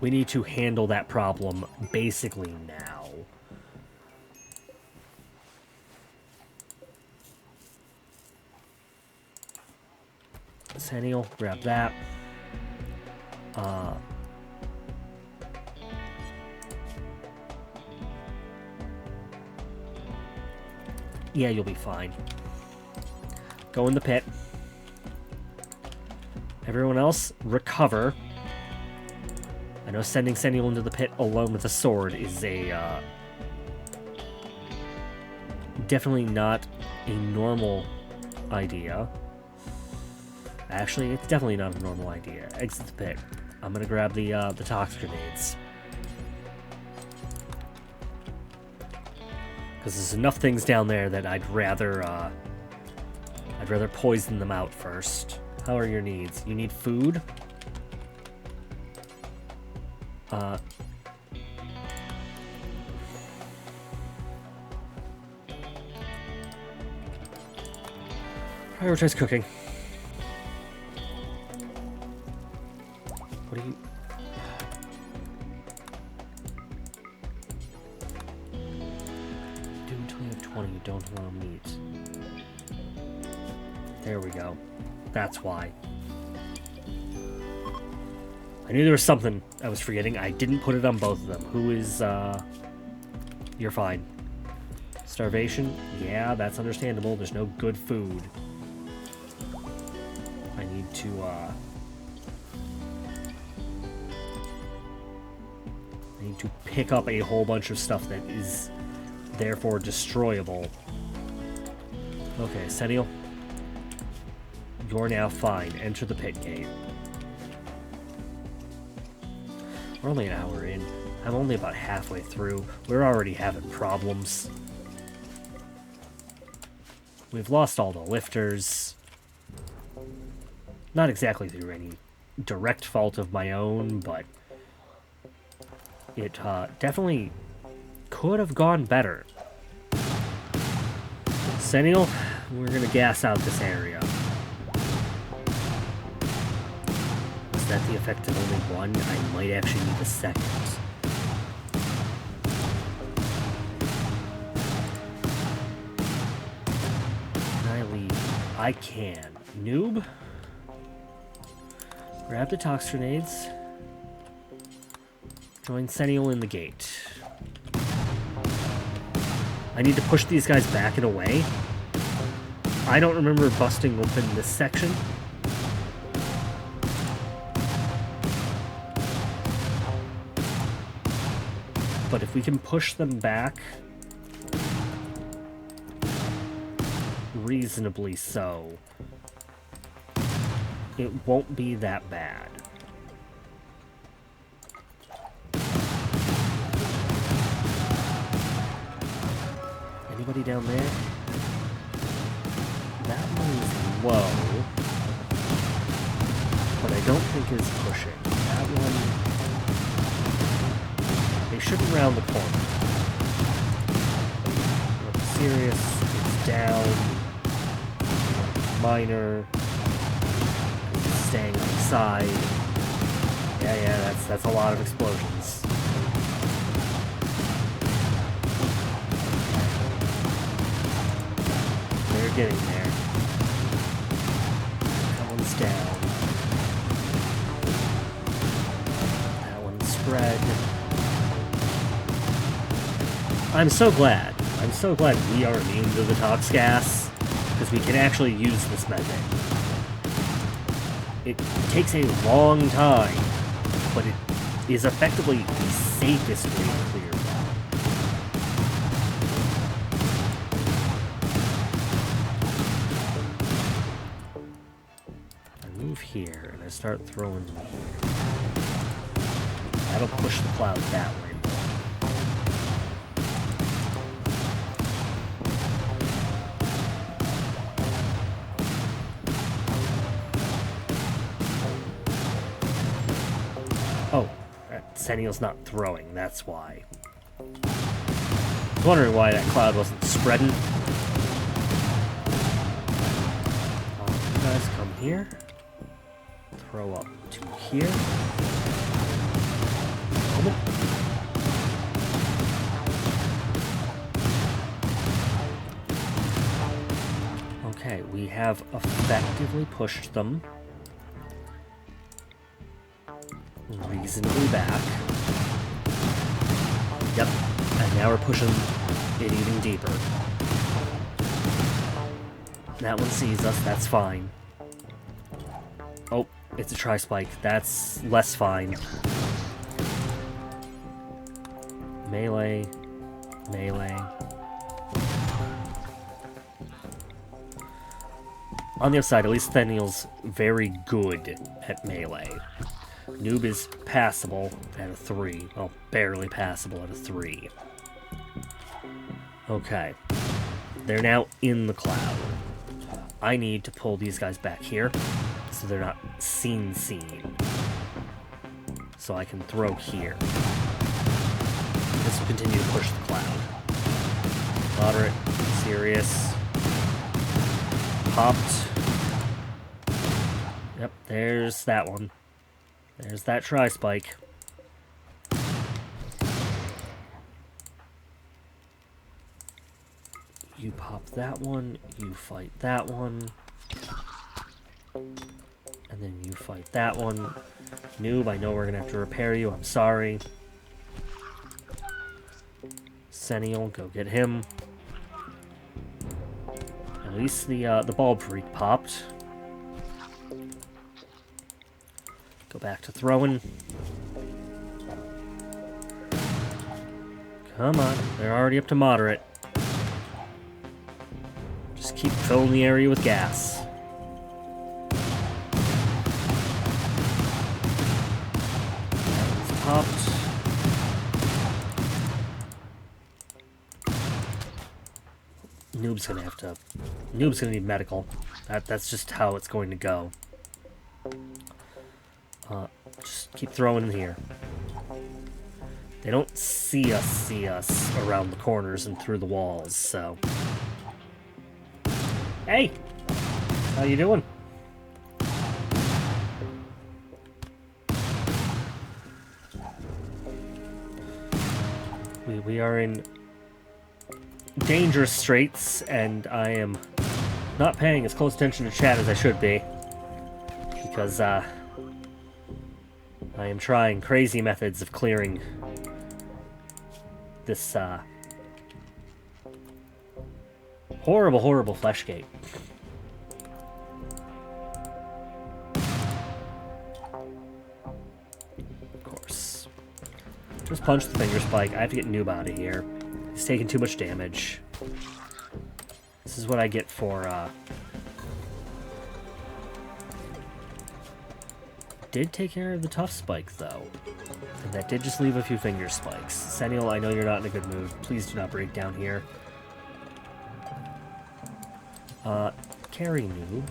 We need to handle that problem basically now. Senial, grab that. Yeah, you'll be fine. Go in the pit. Everyone else, recover. I know sending Senial into the pit alone with a sword is a, definitely not a normal idea. Actually, it's definitely not a normal idea. Exit the pit. I'm gonna grab the tox grenades. Because there's enough things down there that I'd rather poison them out first. How are your needs? You need food? Prioritize cooking. What do you... Do until you have 20, you don't allow meat. There we go. That's why. I knew there was something I was forgetting. I didn't put it on both of them. Who is, You're fine. Starvation? Yeah, that's understandable. There's no good food. I need to pick up a whole bunch of stuff that is therefore destroyable. Okay, Senial. You're now fine. Enter the pit gate. We're only an hour in. I'm only about halfway through. We're already having problems. We've lost all the lifters. Not exactly through any direct fault of my own, but it definitely could have gone better. Sentinel, we're gonna gas out this area. Is that the effect of only one? I might actually need a second. Can I leave? I can. Noob? Grab the tox grenades. Join Sentinel in the gate. I need to push these guys back and away. I don't remember busting open this section. But if we can push them back reasonably so, it won't be that bad. Anybody down there? That one is low, but I don't think is pushing. That one, they shouldn't round the corner. Serious, it's down. Minor, staying on the side. Yeah, that's a lot of explosions. They're getting there. That one's down. That one's spread. I'm so glad. I'm so glad we are immune to the tox gas, because we can actually use this method. It takes a long time, but it is effectively the safest way to clear that. I move here, and I start throwing them here. That'll push the cloud that way. Oh, Sentinel's not throwing, that's why. I was wondering why that cloud wasn't spreading. You guys come here. Throw up to here. Moment. Okay, we have effectively pushed them reasonably back. Yep, and now we're pushing it even deeper. That one sees us, that's fine. Oh, it's a tri-spike, that's less fine. Melee, melee. On the other side, at least Sentinel's very good at melee. Noob is passable at a 3. Well, barely passable at a 3. Okay. They're now in the cloud. I need to pull these guys back here so they're not seen. So I can throw here. This will continue to push the cloud. Moderate, serious. Popped. Yep, there's that one. There's that tri-spike. You pop that one, you fight that one. And then you fight that one. Noob, I know we're gonna have to repair you, I'm sorry. Sentinel, go get him. At least the bulb freak popped. Go back to throwing. Come on, they're already up to moderate. Just keep filling the area with gas. That one's popped. Noob's gonna need medical. That's just how it's going to go. Just keep throwing in here. They don't see us around the corners and through the walls, so... Hey! How you doing? We are in dangerous straits, and I am not paying as close attention to chat as I should be. Because, I am trying crazy methods of clearing this, horrible, horrible flesh gate. Of course. Just punch the finger spike. I have to get Noob out of here. He's taking too much damage. This is what I get for, did take care of the tough spike, though. And that did just leave a few finger spikes. Sennial, I know you're not in a good mood. Please do not break down here. Carry Noob.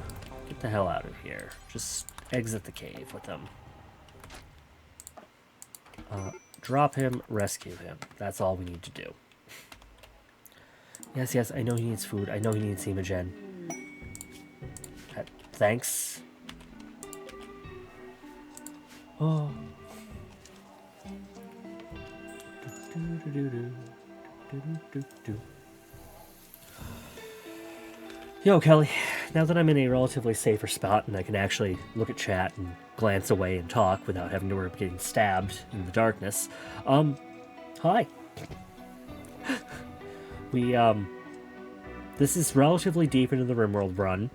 Get the hell out of here. Just exit the cave with him. Drop him, rescue him. That's all we need to do. Yes, yes, I know he needs food. I know he needs Hemogen. Thanks. Oh. Yo, Kelly, now that I'm in a relatively safer spot and I can actually look at chat and glance away and talk without having to worry about getting stabbed in the darkness, hi. This is relatively deep into the Rimworld run.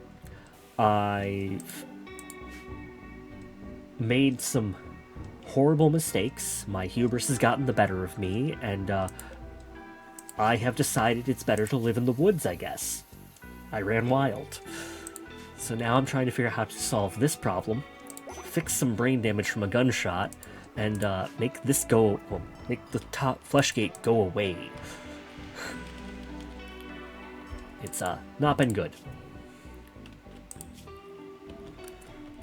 I've made some horrible mistakes. My hubris has gotten the better of me, and I have decided it's better to live in the woods, I guess. I ran wild. So now I'm trying to figure out how to solve this problem, fix some brain damage from a gunshot, and make this go, well, make the top flesh gate go away. It's not been good.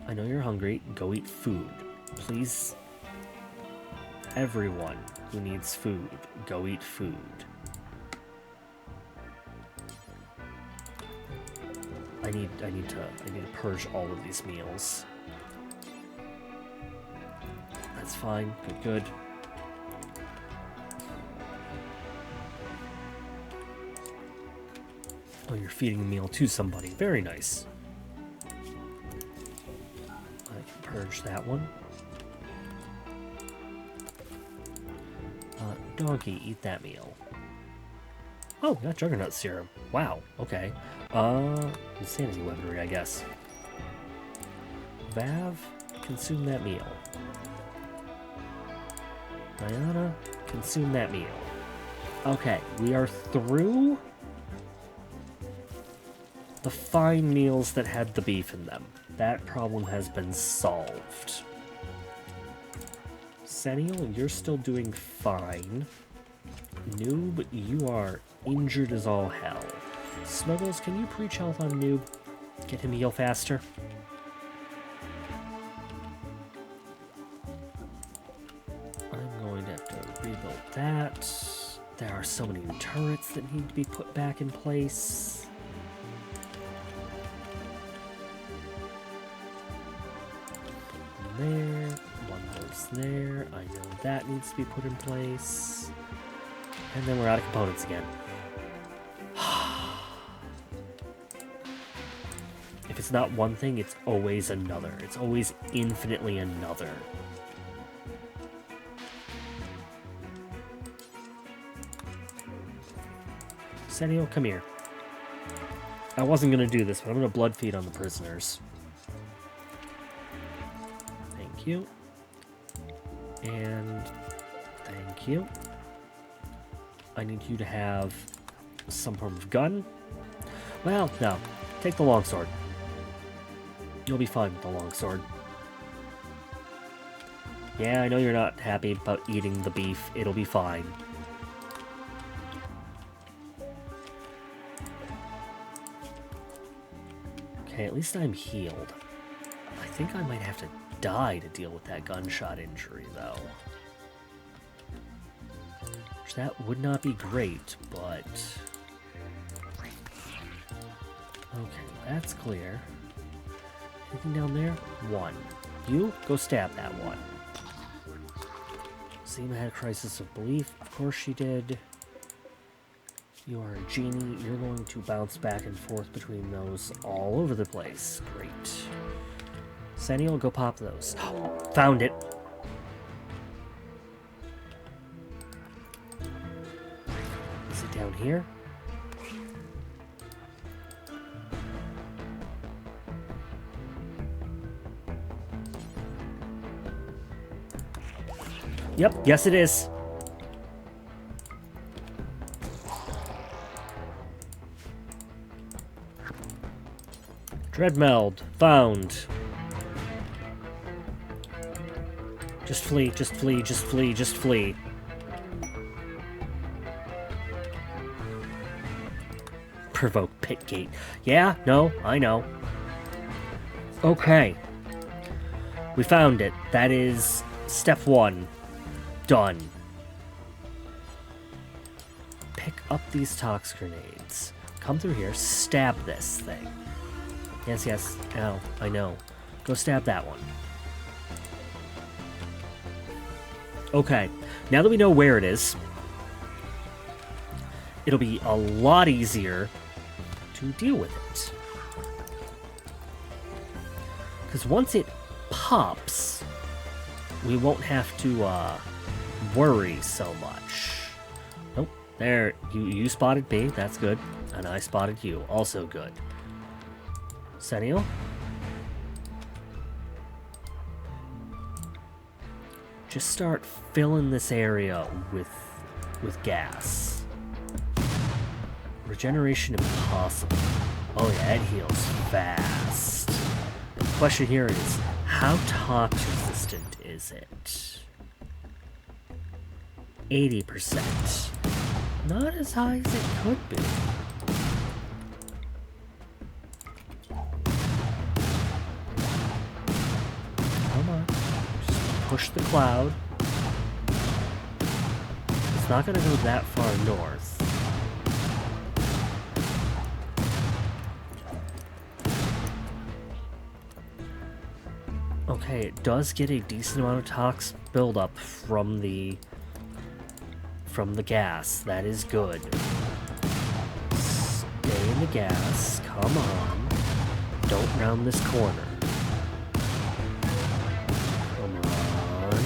I know you're hungry. Go eat food. Please. Everyone who needs food, go eat food. I need to purge all of these meals. That's fine. Good. Oh, you're feeding a meal to somebody. Very nice. I can purge that one. Donkey, eat that meal. Oh, got Juggernaut Serum. Wow, okay. Insanity weaponry, I guess. Vav, consume that meal. Diana, consume that meal. Okay, we are through the fine meals that had the beef in them. That problem has been solved. Sennial, you're still doing fine. Noob, you are injured as all hell. Snuggles, can you preach health on Noob? Get him heal faster. I'm going to have to rebuild that. There are so many turrets that need to be put back in place. There, one goes there. I know that needs to be put in place. And then we're out of components again. If it's not one thing, it's always another. It's always infinitely another. Senio, come here. I wasn't going to do this, but I'm going to blood feed on the prisoners. Thank you. And thank you. I need you to have some form of gun. Well, no. Take the longsword. You'll be fine with the longsword. Yeah, I know you're not happy about eating the beef. It'll be fine. Okay, at least I'm healed. I think I might have to die to deal with that gunshot injury, though. Which that would not be great, but... Okay, that's clear. Anything down there? One. You, go stab that one. Seema had a crisis of belief. Of course she did. You are a genie. You're going to bounce back and forth between those all over the place. Great. Seniel, go pop those. Found it. Is it down here? Yep, yes it is. Dreadmeld, found. Just flee, just flee, just flee, just flee. Provoke pit gate. Yeah, no, I know. Okay. We found it. That is step one. Done. Pick up these tox grenades. Come through here, stab this thing. Yes, yes. Ow, I know. Go stab that one. Okay. Now that we know where it is, it'll be a lot easier to deal with it. Because once it pops, we won't have to worry so much. Nope. There. You spotted me. That's good. And I spotted you. Also good. Seniel? Just start filling this area with gas. Regeneration impossible. Oh yeah, it heals fast. The question here is, how tox resistant is it? 80%. Not as high as it could be. Come on. Just push the cloud. It's not going to go that far north. Okay, it does get a decent amount of tox buildup from the gas. That is good. Stay in the gas. Come on. Don't round this corner. Come on.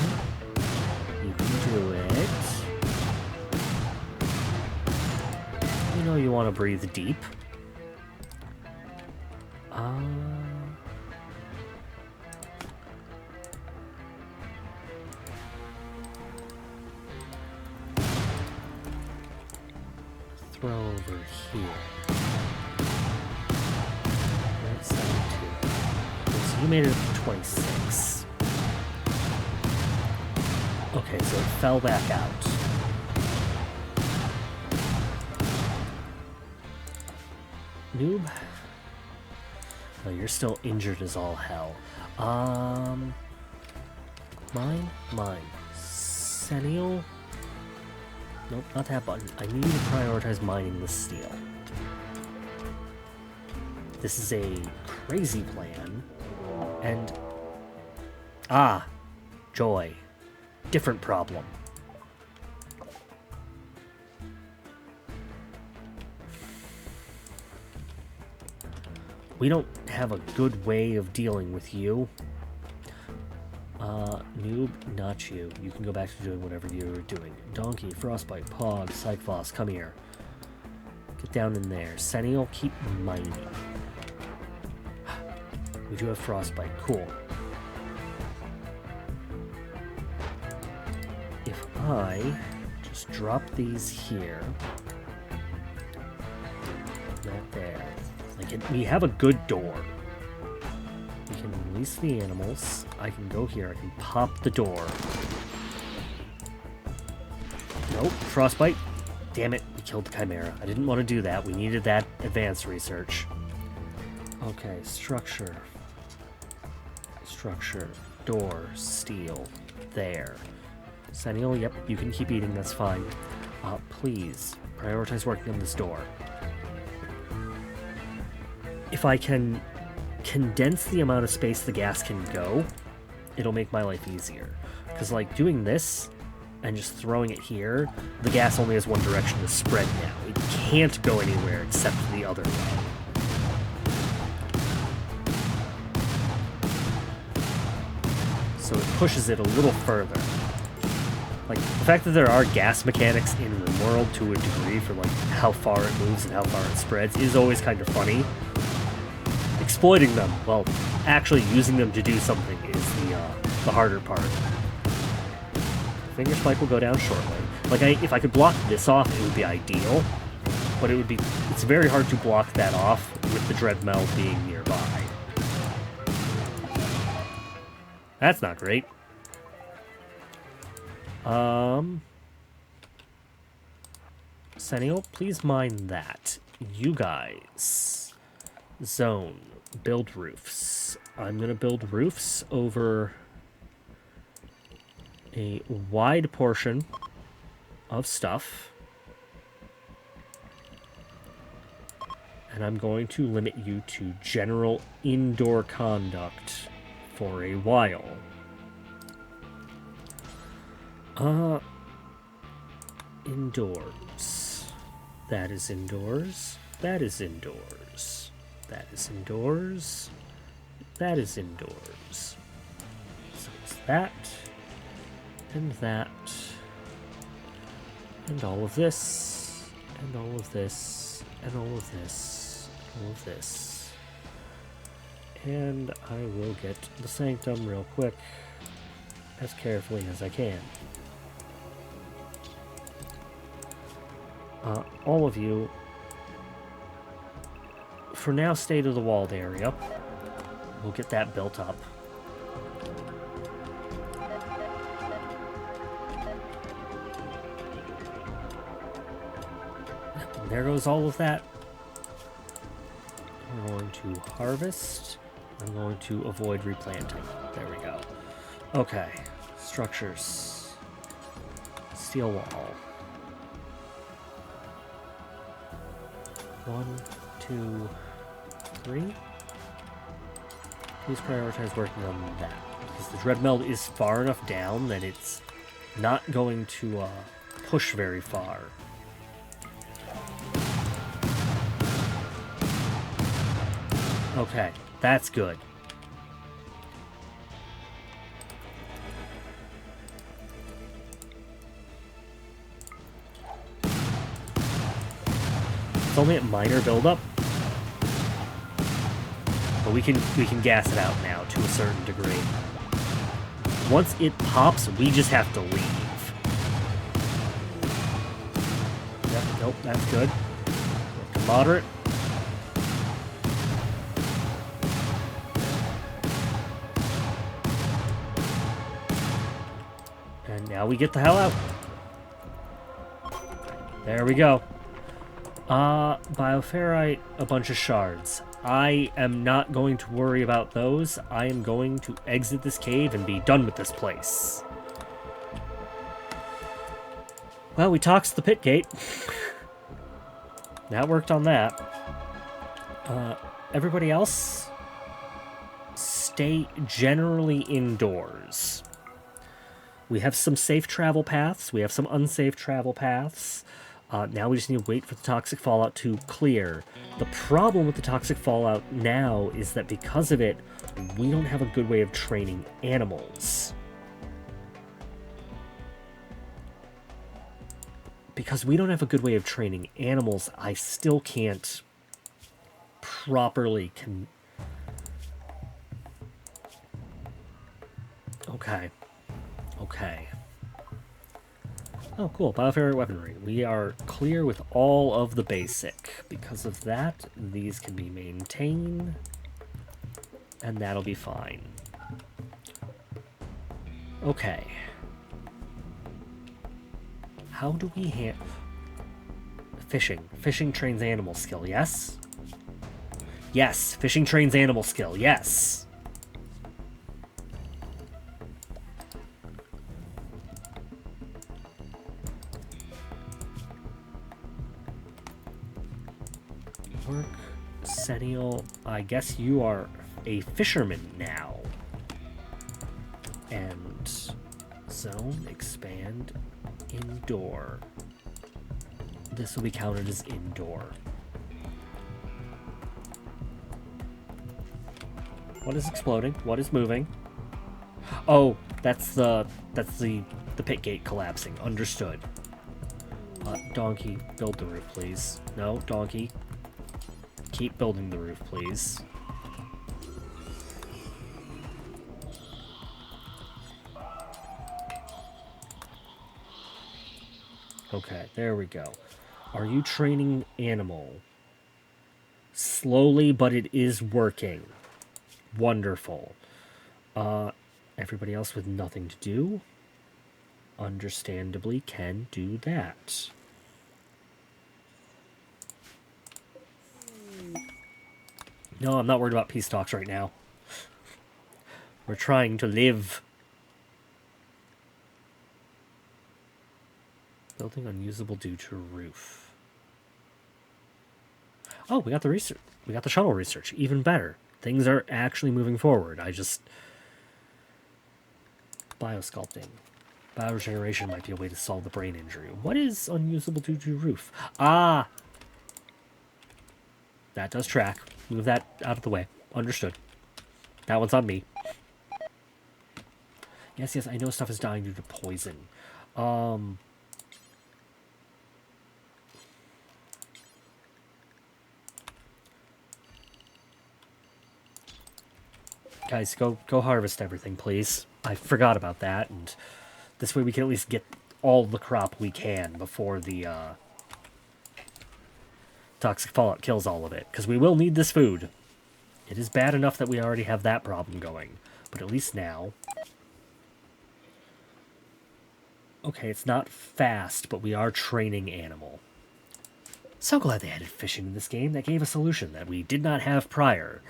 You can do it. You know you want to breathe deep. Throw over here. 72. Okay, so you made it up to 26. Okay, so it fell back out. Noob? Oh, you're still injured as all hell. Mine. Seniel? Nope, not that button. I need to prioritize mining the steel. This is a crazy plan. And... joy. Different problem. We don't have a good way of dealing with you. Noob, not you. You can go back to doing whatever you were doing. Donkey, Frostbite, Pog, Psychvoss, come here. Get down in there. Seniel, keep mining. We do have Frostbite. Cool. If I just drop these here. Not there. We have a good door. We can release the animals. I can go here. I can pop the door. Nope. Frostbite. Damn it. We killed the Chimera. I didn't want to do that. We needed that advanced research. Okay. Structure. Structure, door, steel, there. Sentinel, yep, you can keep eating, that's fine. Please, prioritize working on this door. If I can condense the amount of space the gas can go, it'll make my life easier. Because, like, doing this and just throwing it here, the gas only has one direction to spread now. It can't go anywhere except the other way. So it pushes it a little further. Like, the fact that there are gas mechanics in Rimworld to a degree for, like, how far it moves and how far it spreads is always kind of funny. Exploiting them, well, actually using them to do something is the harder part. Finger spike will go down shortly. Like, if I could block this off, it would be ideal. But it's very hard to block that off with the Dreadmel being nearby. That's not great. Sentinel, please mine that. You guys. Zone. Build roofs. I'm gonna build roofs over a wide portion of stuff. And I'm going to limit you to general indoor conduct for a while. Indoors. That is indoors. That is indoors. That is indoors. That is indoors. So it's that. And that. And all of this. And all of this. And all of this. All of this. And I will get the sanctum real quick. As carefully as I can. All of you, for now, stay to the walled area. We'll get that built up. And there goes all of that. We're going to harvest. I'm going to avoid replanting. There we go. Okay. Structures. Steel wall. 1, 2, 3. Please prioritize working on that. Because the Dreadmeld is far enough down that it's not going to push very far. Okay, that's good. It's only at minor buildup, but we can gas it out now to a certain degree. Once it pops, we just have to leave. Yep, nope, that's good. Moderate. And now we get the hell out. There we go. Bioferrite, a bunch of shards. I am not going to worry about those. I am going to exit this cave and be done with this place. Well, we toxed the pit gate. That worked on that. Everybody else, stay generally indoors. We have some safe travel paths. We have some unsafe travel paths. Now we just need to wait for the toxic fallout to clear. The problem with the toxic fallout now is that because of it, we don't have a good way of training animals. Because we don't have a good way of training animals, I still can't properly Okay. Okay. Oh, cool. Bioferrite weaponry. We are clear with all of the basic. Because of that, these can be maintained. And that'll be fine. Okay. How do we handle... Fishing. Fishing trains animal skill, yes? Yes, fishing trains animal skill, yes. work. Sennial, I guess you are a fisherman now. And zone, expand, indoor. This will be counted as indoor. What is exploding? What is moving? Oh, that's the pit gate collapsing. Understood. Donkey, build the roof, please. No, donkey. Keep building the roof, please. Okay, there we go. Are you training animal? Slowly, but it is working. Wonderful. Everybody else with nothing to do, understandably, can do that. No, I'm not worried about peace talks right now. We're trying to live. Building unusable due to roof. Oh, we got the research. We got the shuttle research. Even better. Things are actually moving forward. Biosculpting. Bioregeneration might be a way to solve the brain injury. What is unusable due to roof? Ah! That does track. Move that out of the way. Understood. That one's on me. Yes, I know stuff is dying due to poison. Guys, go harvest everything, please. I forgot about that, and this way we can at least get all the crop we can before the toxic fallout kills all of it, because we will need this food. It is bad enough that we already have that problem going, but at least now. Okay, it's not fast, but we are training animal. So glad they added fishing in this game. That gave a solution that we did not have prior.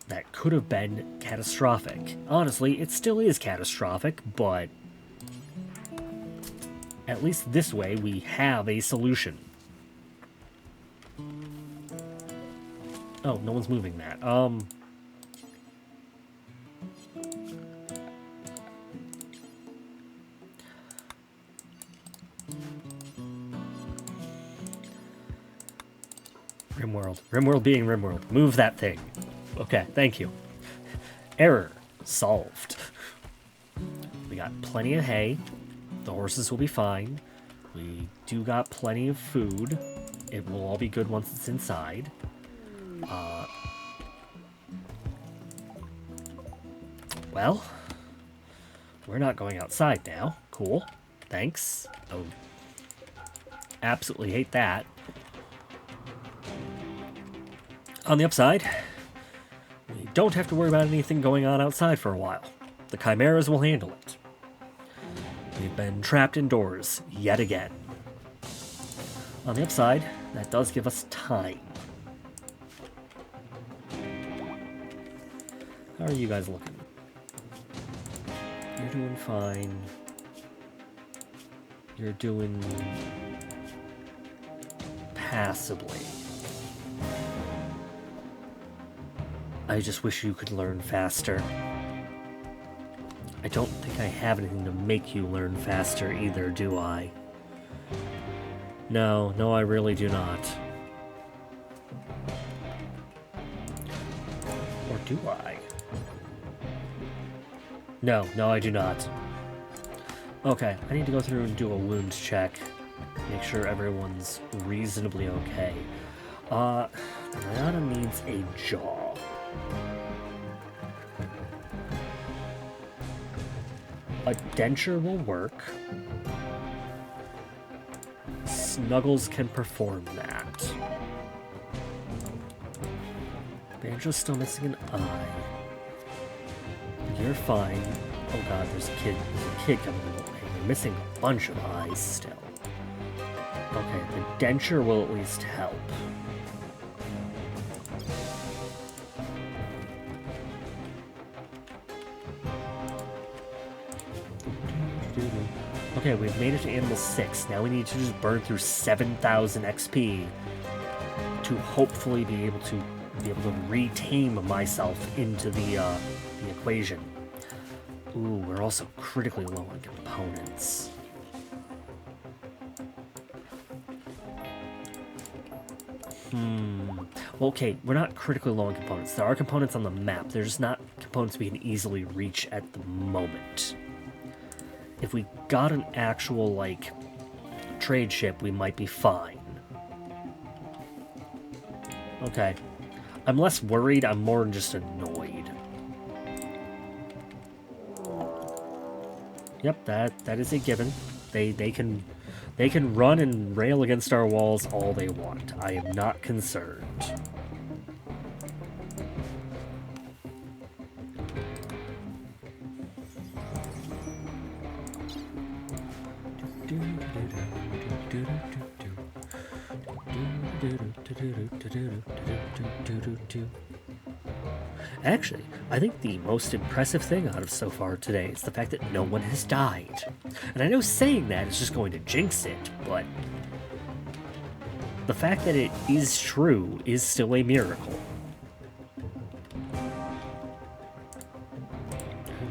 That could have been catastrophic. Honestly, it still is catastrophic, but at least this way we have a solution. Oh, no one's moving that. Rimworld. Rimworld being Rimworld. Move that thing. Okay, thank you. Error solved. We got plenty of hay. The horses will be fine. We do got plenty of food. It will all be good once it's inside. Well, we're not going outside now. Cool. Thanks. Oh, absolutely hate that. On the upside, we don't have to worry about anything going on outside for a while. The chimeras will handle it. We've been trapped indoors yet again. On the upside, that does give us time. How are you guys looking? You're doing fine. You're doing passably. I just wish you could learn faster. I don't think I have anything to make you learn faster either, do I? No, I really do not. Or do I? No, I do not. Okay, I need to go through and do a wound check. Make sure everyone's reasonably okay. Renata needs a jaw. A denture will work. Snuggles can perform that. Banjo's still missing an eye. You're fine. Oh god, there's a kid coming in the way. They're missing a bunch of eyes still. Okay, the denture will at least help. Okay, we've made it to Animal 6. Now we need to just burn through 7,000 XP to hopefully be able to retame myself into the equation. Ooh, we're also critically low on components. Well, okay, we're not critically low on components. There are components on the map. They're just not components we can easily reach at the moment. If we got an actual, like, trade ship, we might be fine. Okay. I'm less worried, I'm more just annoyed. Yep, that is a given. They can run and rail against our walls all they want. I am not concerned. Actually, I think the most impressive thing out of so far today is the fact that no one has died. And I know saying that is just going to jinx it, but the fact that it is true is still a miracle. I'm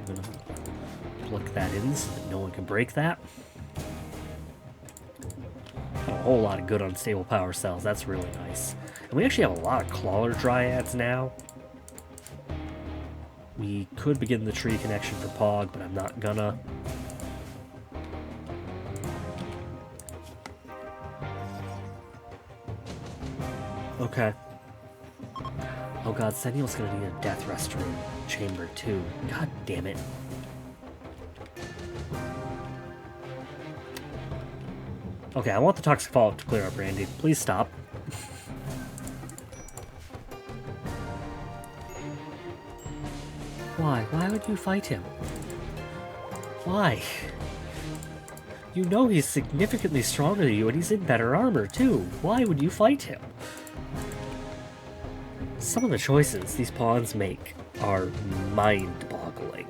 gonna plug that in so that no one can break that. A whole lot of good unstable power cells, that's really nice. And we actually have a lot of Clawler Dryads now. We could begin the tree connection for Pog, but I'm not gonna. Okay. Oh god, Sentinel's gonna need a death restroom chamber too. God damn it. Okay, I want the toxic fallout to clear up, Randy. Please stop. Why? Why would you fight him? Why? You know he's significantly stronger than you, and he's in better armor, too. Why would you fight him? Some of the choices these pawns make are mind-boggling.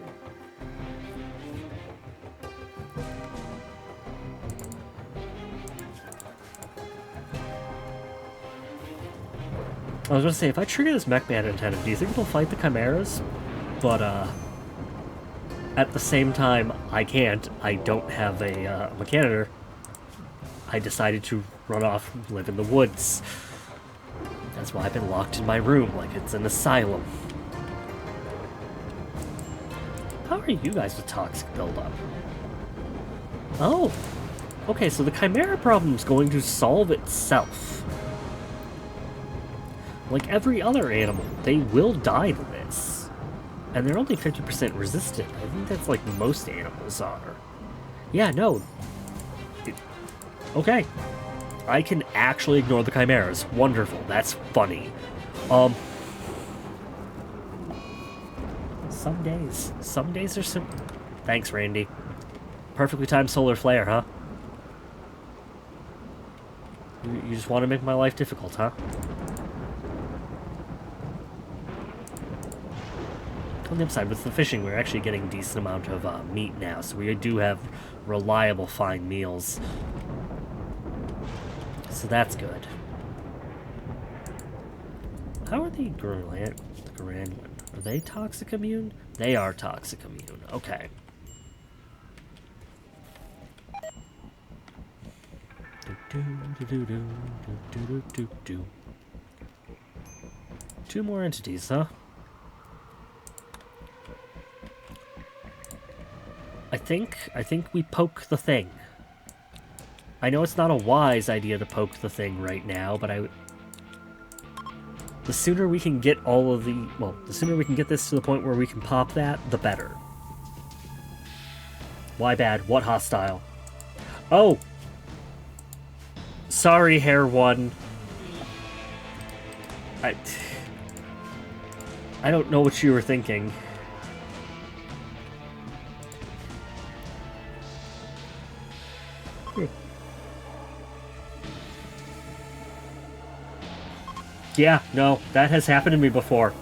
I was gonna say, if I trigger this mech band antenna, do you think it'll fight the chimeras? But, at the same time, I can't. I don't have a mechanitor. I decided to run off and live in the woods. That's why I've been locked in my room like it's an asylum. How are you guys with toxic buildup? Oh! Okay, so the chimera problem's going to solve itself. Like every other animal, they will die to this. And they're only 50% resistant. I think that's like most animals are. Yeah, no. Okay. I can actually ignore the chimeras. Wonderful. That's funny. Some days are simple. Thanks, Randy. Perfectly timed solar flare, huh? You just want to make my life difficult, huh? On the upside, with the fishing, we're actually getting a decent amount of meat now, so we do have reliable, fine meals. So that's good. How are the Granlin? Are they toxic immune? They are toxic immune. Okay. Two more entities, huh? I think we poke the thing. I know it's not a wise idea to poke the thing right now, but the sooner we can get the sooner we can get this to the point where we can pop that, the better. Why bad? What hostile? Oh! Sorry, Hair One. I don't know what you were thinking. Yeah, no, that has happened to me before.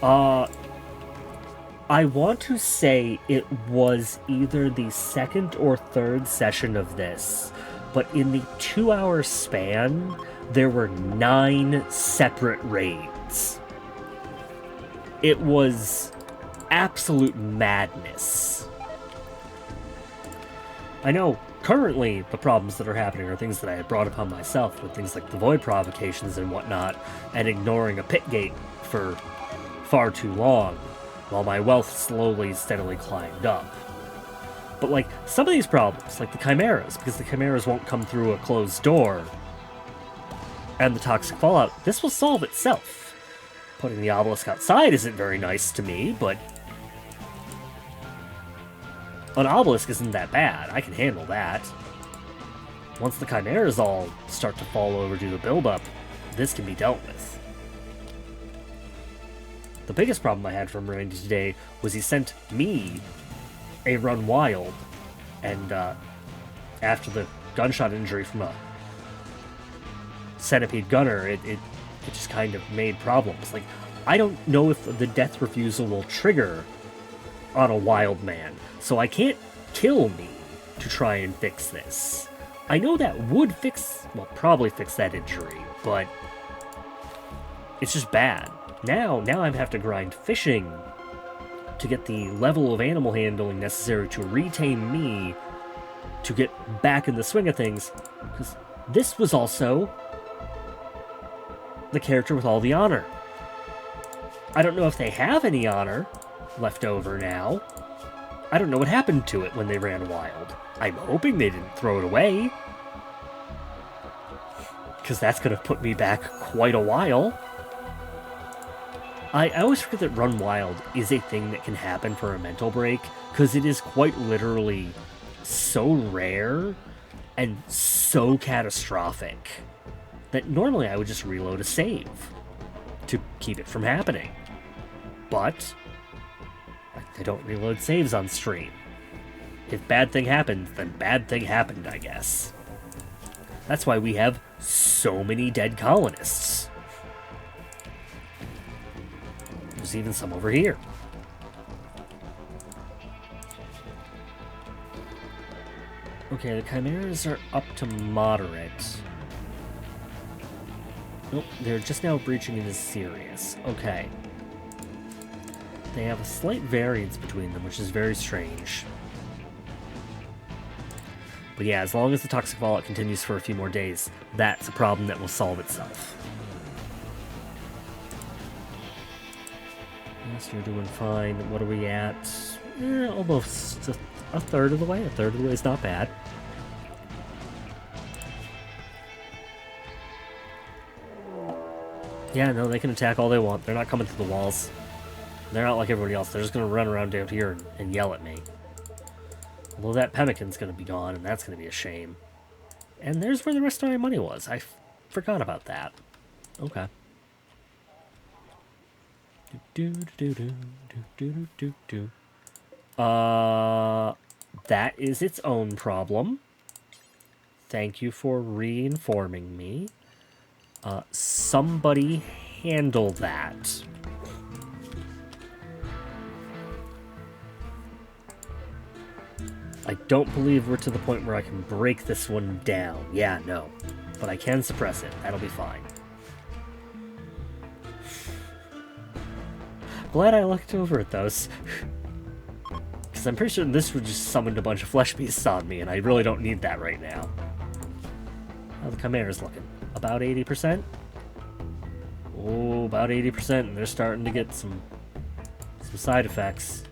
I want to say it was either the second or third session of this but in the 2-hour span, there were 9 separate raids. It was absolute madness. I know currently the problems that are happening are things that I had brought upon myself, with things like the void provocations and whatnot, and ignoring a pit gate for far too long, while my wealth slowly, steadily climbed up. But like, some of these problems, like the chimeras, because the chimeras won't come through a closed door, and the toxic fallout, this will solve itself. Putting the obelisk outside isn't very nice to me, but an obelisk isn't that bad. I can handle that. Once the chimeras all start to fall over due to build-up, this can be dealt with. The biggest problem I had from Randy today was he sent me a run wild, and after the gunshot injury from a centipede gunner, it just kind of made problems. Like, I don't know if the death refusal will trigger on a wild man, so I can't kill me to try and fix this. I know that would probably fix that injury, but it's just bad. Now I have to grind fishing to get the level of animal handling necessary to retain me to get back in the swing of things, because this was also the character with all the honor. I don't know if they have any honor left over now. I don't know what happened to it when they ran wild. I'm hoping they didn't throw it away, because that's going to put me back quite a while. I always forget that Run Wild is a thing that can happen for a mental break, because it is quite literally so rare and so catastrophic that normally I would just reload a save to keep it from happening. But I don't reload saves on stream. If bad thing happens, then bad thing happened, I guess. That's why we have so many dead colonists. There's even some over here. Okay, the chimeras are up to moderate. Nope, they're just now breaching into serious. Okay. They have a slight variance between them, which is very strange. But yeah, as long as the toxic fallout continues for a few more days, that's a problem that will solve itself. Yes, you're doing fine. What are we at? Almost a third of the way. A third of the way is not bad. Yeah, no, they can attack all they want. They're not coming through the walls. They're not like everybody else. They're just going to run around down here and yell at me. Although that pemmican's going to be gone, and that's going to be a shame. And there's where the rest of my money was. I forgot about that. Okay. That is its own problem. Thank you for re-informing me. Somebody handle that. I don't believe we're to the point where I can break this one down. Yeah, no. But I can suppress it. That'll be fine. Glad I looked over at those. Because I'm pretty sure this would just summoned a bunch of flesh beasts on me, and I really don't need that right now. How the Chimera's looking? About 80%? Oh, about 80%, and they're starting to get some side effects.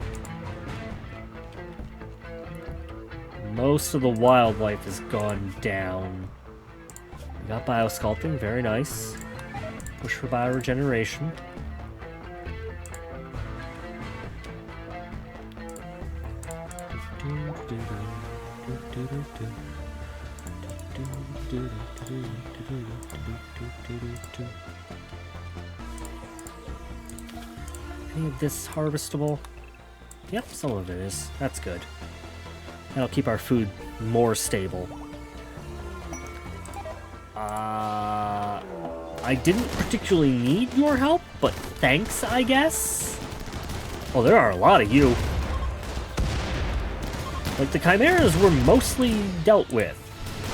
Most of the wildlife has gone down. We got biosculpting, very nice. Push for bioregeneration. Any of this harvestable? Yep, some of it is. That's good. That'll keep our food more stable. I didn't particularly need your help, but thanks, I guess? Oh, there are a lot of you. Like, the chimeras were mostly dealt with.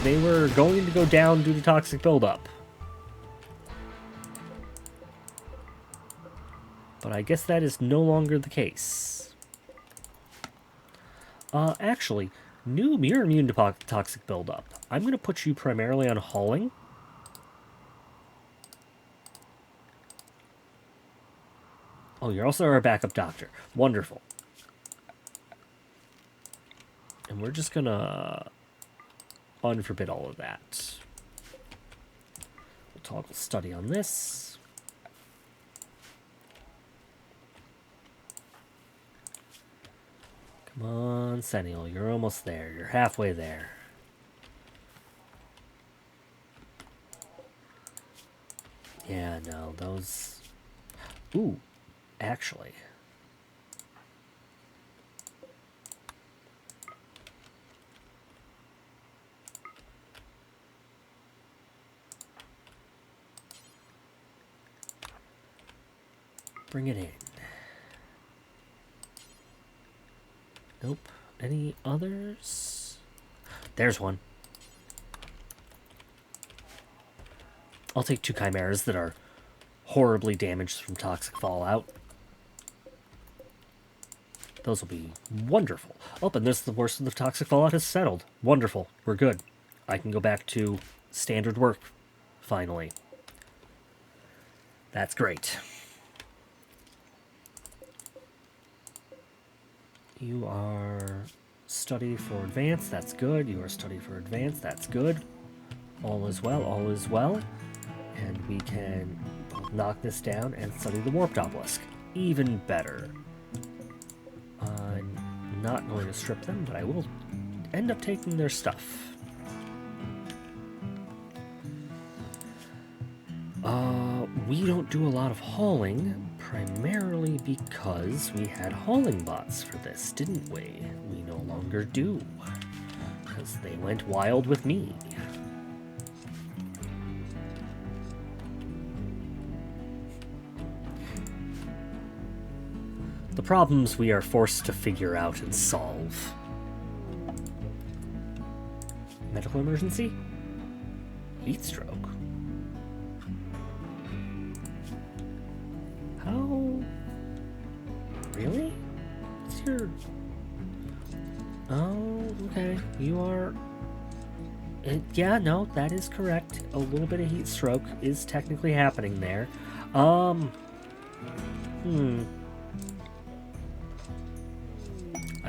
they were going to go down due to toxic buildup. But I guess that is no longer the case. Actually, noob, you're immune to toxic buildup. I'm going to put you primarily on hauling. Oh, you're also our backup doctor. Wonderful. And we're just gonna unforbid all of that. We'll toggle study on this. Come on, Sentinel, you're almost there. You're halfway there. Yeah, no, those... Ooh, actually... Bring it in. Nope. Any others? There's one. I'll take 2 chimeras that are horribly damaged from toxic fallout. Those will be wonderful. Oh, and this, the worst of the toxic fallout has settled. Wonderful. We're good. I can go back to standard work, finally. That's great. You are study for advanced, that's good. You are study for advanced, that's good. All is well, all is well. And we can knock this down and study the warped obelisk. Even better. I'm not going to strip them, but I will end up taking their stuff. We don't do a lot of hauling, primarily because we had hauling bots for this, didn't we? We no longer do, because they went wild with me. The problems we are forced to figure out and solve. Medical emergency? Heat stroke. How? Really? What's your... Oh, okay. You are... yeah, no, that is correct. A little bit of heat stroke is technically happening there. I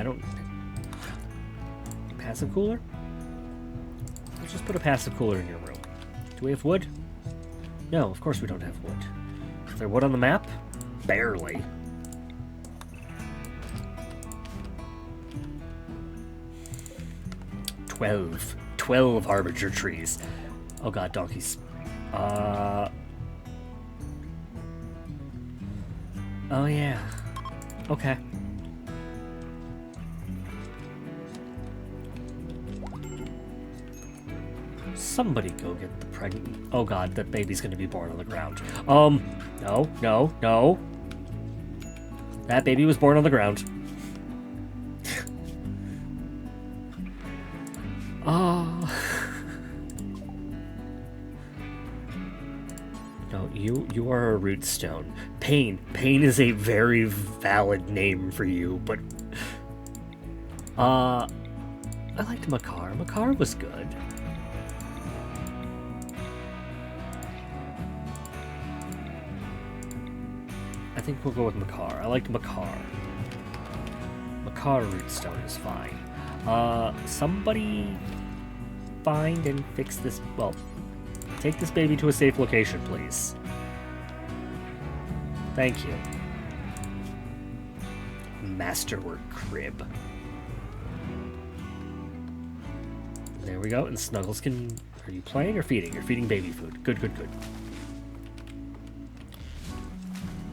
don't... Passive cooler? Let's just put a passive cooler in your room. Do we have wood? No, of course we don't have wood. Is there wood on the map? Barely. Twelve harbinger trees. Oh god, donkeys. Oh yeah. Okay. Somebody go get the pregnant... Oh god, that baby's gonna be born on the ground. No. That baby was born on the ground. Oh. No, you are a root stone. Pain is a very valid name for you, but... I liked Makar. Makar was good. I think we'll go with Makar. I liked Makar. Makar rootstone is fine. Somebody find and fix this... Well, take this baby to a safe location, please. Thank you. Masterwork crib. There we go, and Snuggles can... Are you playing or feeding? You're feeding baby food. Good.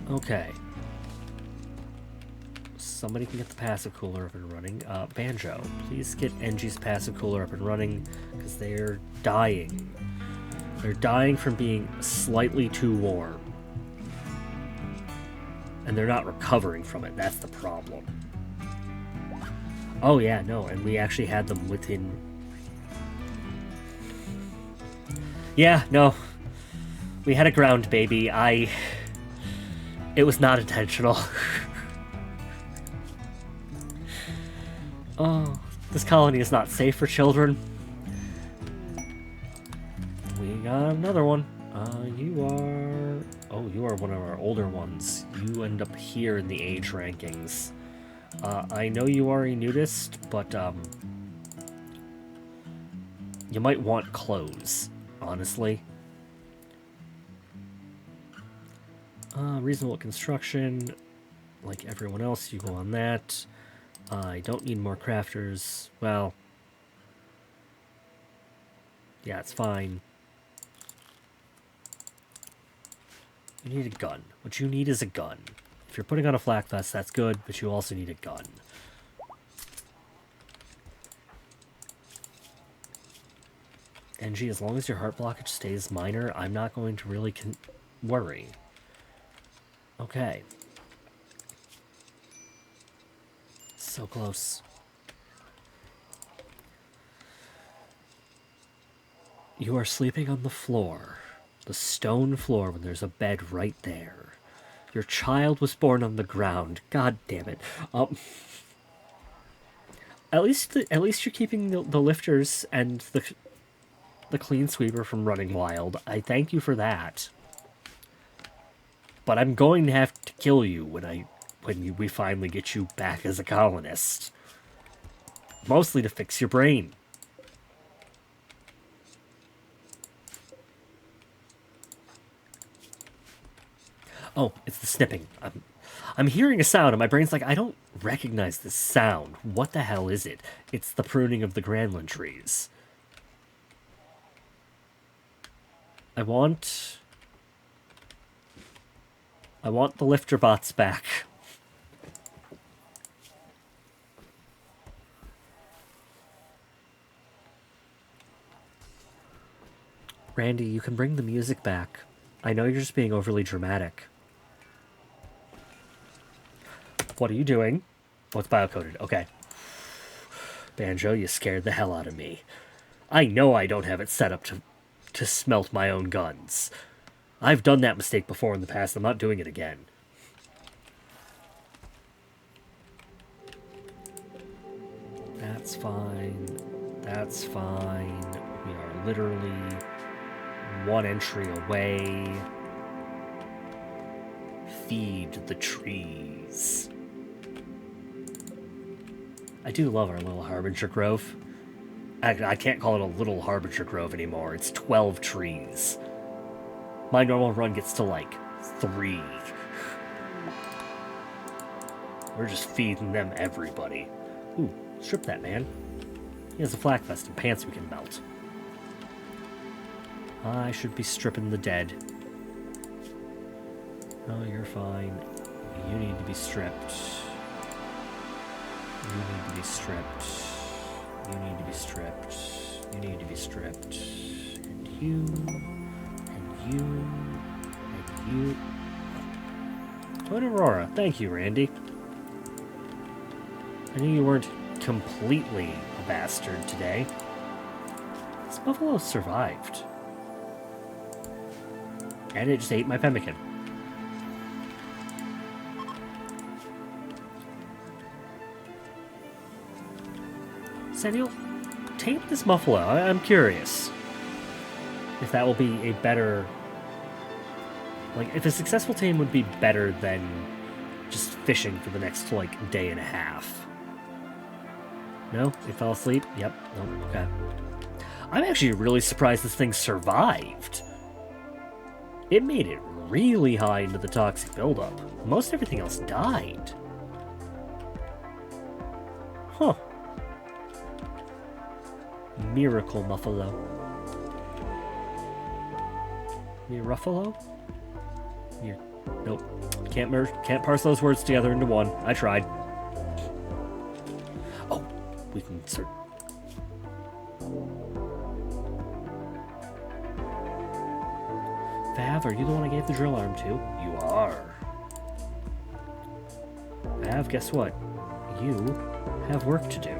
Okay. Somebody can get the passive cooler up and running. Banjo, please get NG's passive cooler up and running, because they're dying. They're dying from being slightly too warm. And they're not recovering from it, that's the problem. Oh yeah, no, and we actually had them within... Yeah, no. We had a ground baby. It was not intentional. Oh, this colony is not safe for children. We got another one. You are one of our older ones. You end up here in the age rankings. I know you are a nudist, but, you might want clothes, honestly. Reasonable construction. Like everyone else, you go on that. I don't need more crafters. Well, yeah, it's fine. You need a gun. What you need is a gun. If you're putting on a flak vest, that's good, but you also need a gun. NG, as long as your heart blockage stays minor, I'm not going to really worry. Okay. So close. You are sleeping on the floor. The stone floor when there's a bed right there. Your child was born on the ground. God damn it. At least you're keeping the lifters and the clean sweeper from running wild. I thank you for that. But I'm going to have to kill you when we finally get you back as a colonist. Mostly to fix your brain. Oh, it's the snipping. I'm hearing a sound, and my brain's like, I don't recognize this sound. What the hell is it? It's the pruning of the granland trees. I want the lifter bots back. Randy, you can bring the music back. I know you're just being overly dramatic. What are you doing? Oh, it's biocoded. Okay. Banjo, you scared the hell out of me. I know I don't have it set up to smelt my own guns. I've done that mistake before in the past. I'm not doing it again. That's fine. That's fine. We are literally one entry away. Feed the trees. I do love our little Harbinger Grove. I can't call it a little Harbinger Grove anymore. It's 12 trees. My normal run gets to, like, 3. We're just feeding them everybody. Ooh, strip that man. He has a flak vest and pants we can melt. I should be stripping the dead. Oh, you're fine. You need to be stripped. You need to be stripped. You need to be stripped. You need to be stripped. And you. And you. And you. Toad Aurora. Thank you, Randy. I knew you weren't completely a bastard today. This buffalo survived. And it just ate my pemmican. Samuel, tame this buffalo. I'm curious if that will be a better... Like, if a successful tame would be better than just fishing for the next, like, day and a half. No? It fell asleep? Yep. No, okay. I'm actually really surprised this thing survived. It made it really high into the toxic buildup. Most everything else died. Huh. Miracle Muffalo. Miruffalo? Nope. Can't parse those words together into one. I tried. Oh, we can insert. Vav, are you the one I gave the drill arm to? You are. Vav, guess what? You have work to do.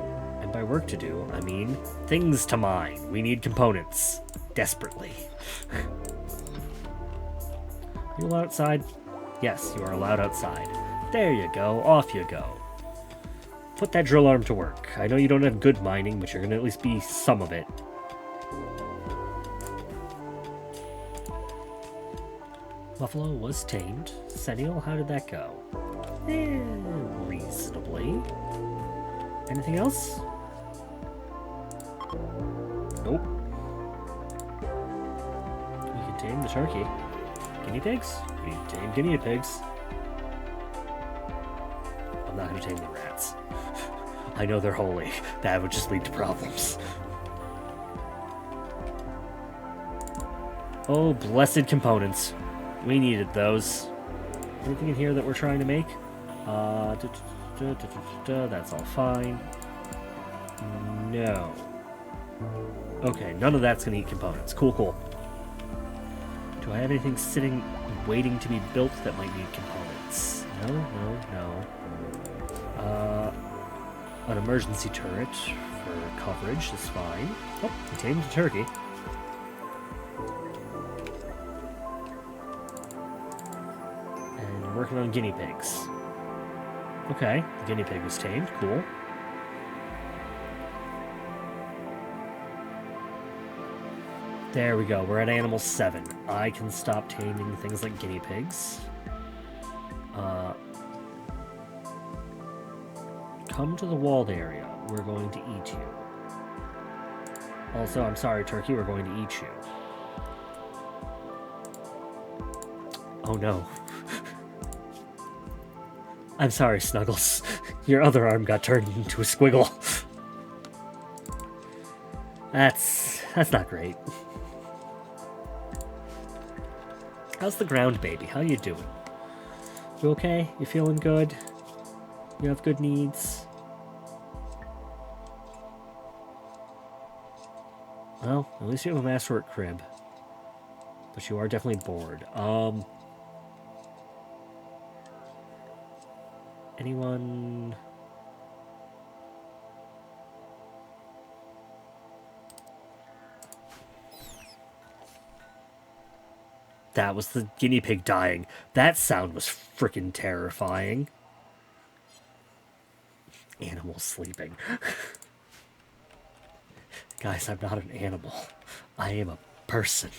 And by work to do, I mean things to mine. We need components. desperately. You allowed outside? Yes, you are allowed outside. There you go, off you go. Put that drill arm to work. I know you don't have good mining, but you're going to at least be some of it. Buffalo was tamed. Sentinel, how did that go? Reasonably. Anything else? Nope. We can tame the turkey. Guinea pigs? We tame guinea pigs. I'm not going to tame the rats. I know they're holy. That would just lead to problems. Oh, blessed components. We needed those. Anything in here that we're trying to make? That's all fine. No. Okay, none of that's going to eat components. Cool, cool. Do I have anything sitting, waiting to be built that might need components? No. An emergency turret for coverage is fine. Oh, we tamed a turkey. And we're working on guinea pigs. Okay, the guinea pig was tamed. Cool. There we go. We're at animal 7. I can stop taming things like guinea pigs. Come to the walled area. We're going to eat you. Also, I'm sorry, turkey, we're going to eat you. Oh no. I'm sorry, Snuggles. Your other arm got turned into a squiggle. That's not great. How's the ground baby? How you doing? You okay? You feeling good? You have good needs? Well, at least you have a masterwork crib. But you are definitely bored. Anyone? That was the guinea pig dying. That sound was freaking terrifying. Animal sleeping. Guys, I'm not an animal. I am a person.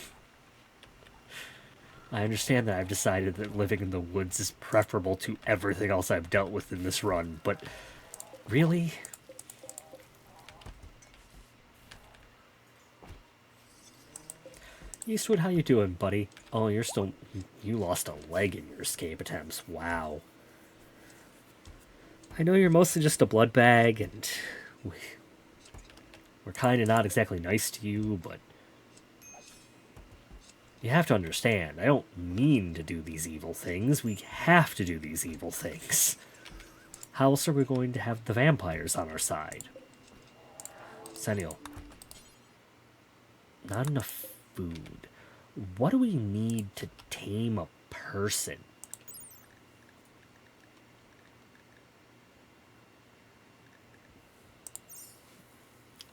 I understand that I've decided that living in the woods is preferable to everything else I've dealt with in this run, but really? Eastwood, how you doing, buddy? Oh, you're still... You lost a leg in your escape attempts. Wow. I know you're mostly just a blood bag, and we're kind of not exactly nice to you, but you have to understand, I don't mean to do these evil things. We have to do these evil things. How else are we going to have the vampires on our side? Sentinel. Not enough food. What do we need to tame a person?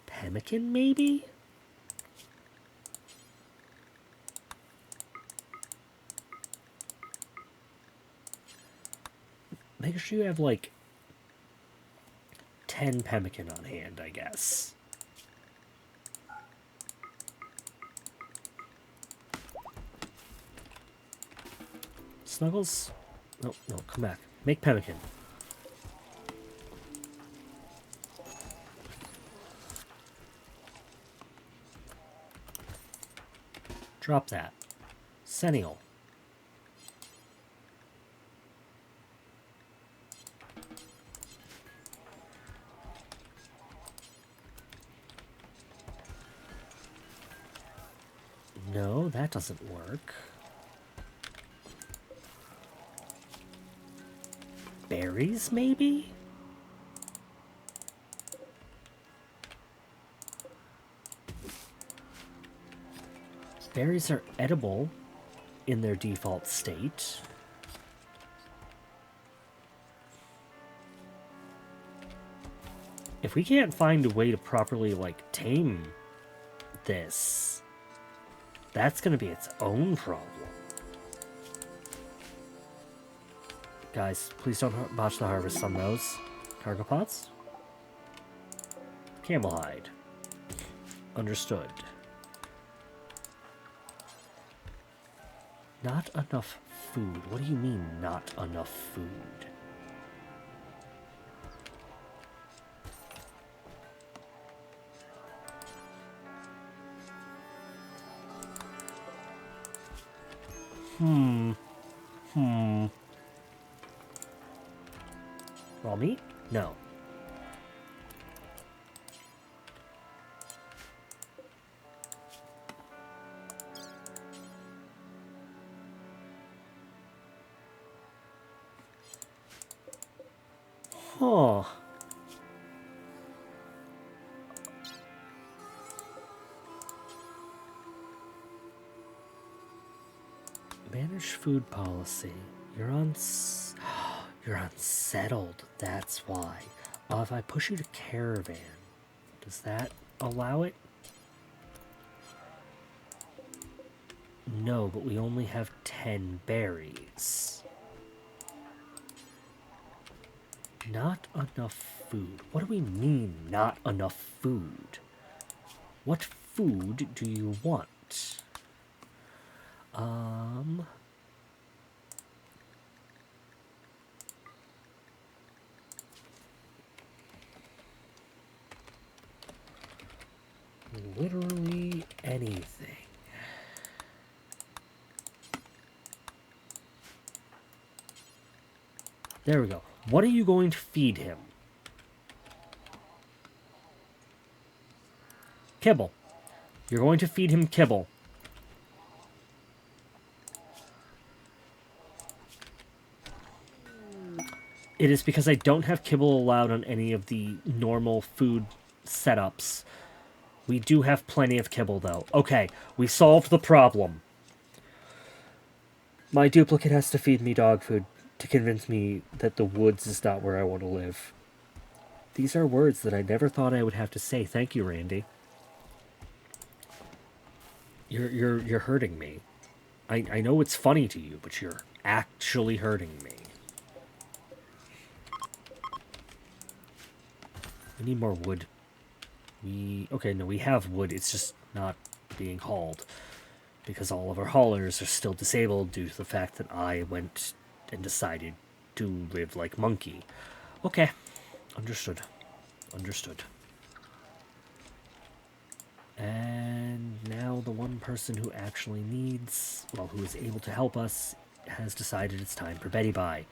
Pemmican, maybe? Make sure you have, like, 10 pemmican on hand, I guess. Snuggles? No, come back. Make pemmican. Drop that. Sentinel. No, that doesn't work. Berries, maybe? Berries are edible in their default state. If we can't find a way to properly, like, tame this, That's gonna be its own problem. Guys, please don't botch the harvest on those. Cargo pots? Camel hide. Understood. Not enough food. What do you mean, not enough food? Raw meat? No. Huh. Manage food policy. You're you're unsettled. That's why. If I push you to caravan, does that allow it? No, but we only have 10 berries. Not enough food. What do we mean, not enough food? What food do you want? Literally anything. There we go. What are you going to feed him? Kibble. You're going to feed him kibble. It is because I don't have kibble allowed on any of the normal food setups. We do have plenty of kibble, though. Okay, we solved the problem. My duplicate has to feed me dog food to convince me that the woods is not where I want to live. These are words that I never thought I would have to say. Thank you, Randy. You're hurting me. I know it's funny to you, but you're actually hurting me. We need more wood. Okay, no, we have wood. It's just not being hauled because all of our haulers are still disabled due to the fact that I went and decided to live like monkey. Okay, understood. Understood. And now the one person who actually needs, well, who is able to help us, has decided it's time for Betty Bye.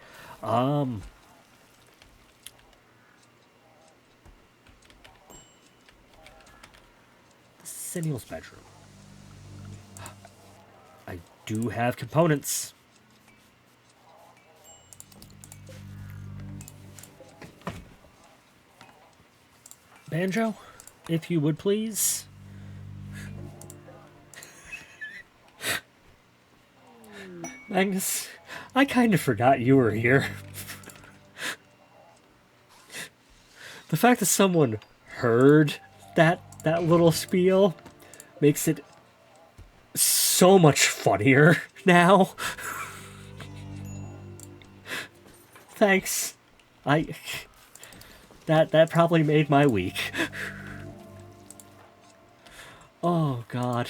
Sennial's bedroom. I do have components. Banjo, if you would please. Magnus, I kind of forgot you were here. The fact that someone heard that little spiel makes it so much funnier now. Thanks. That probably made my week. Oh god.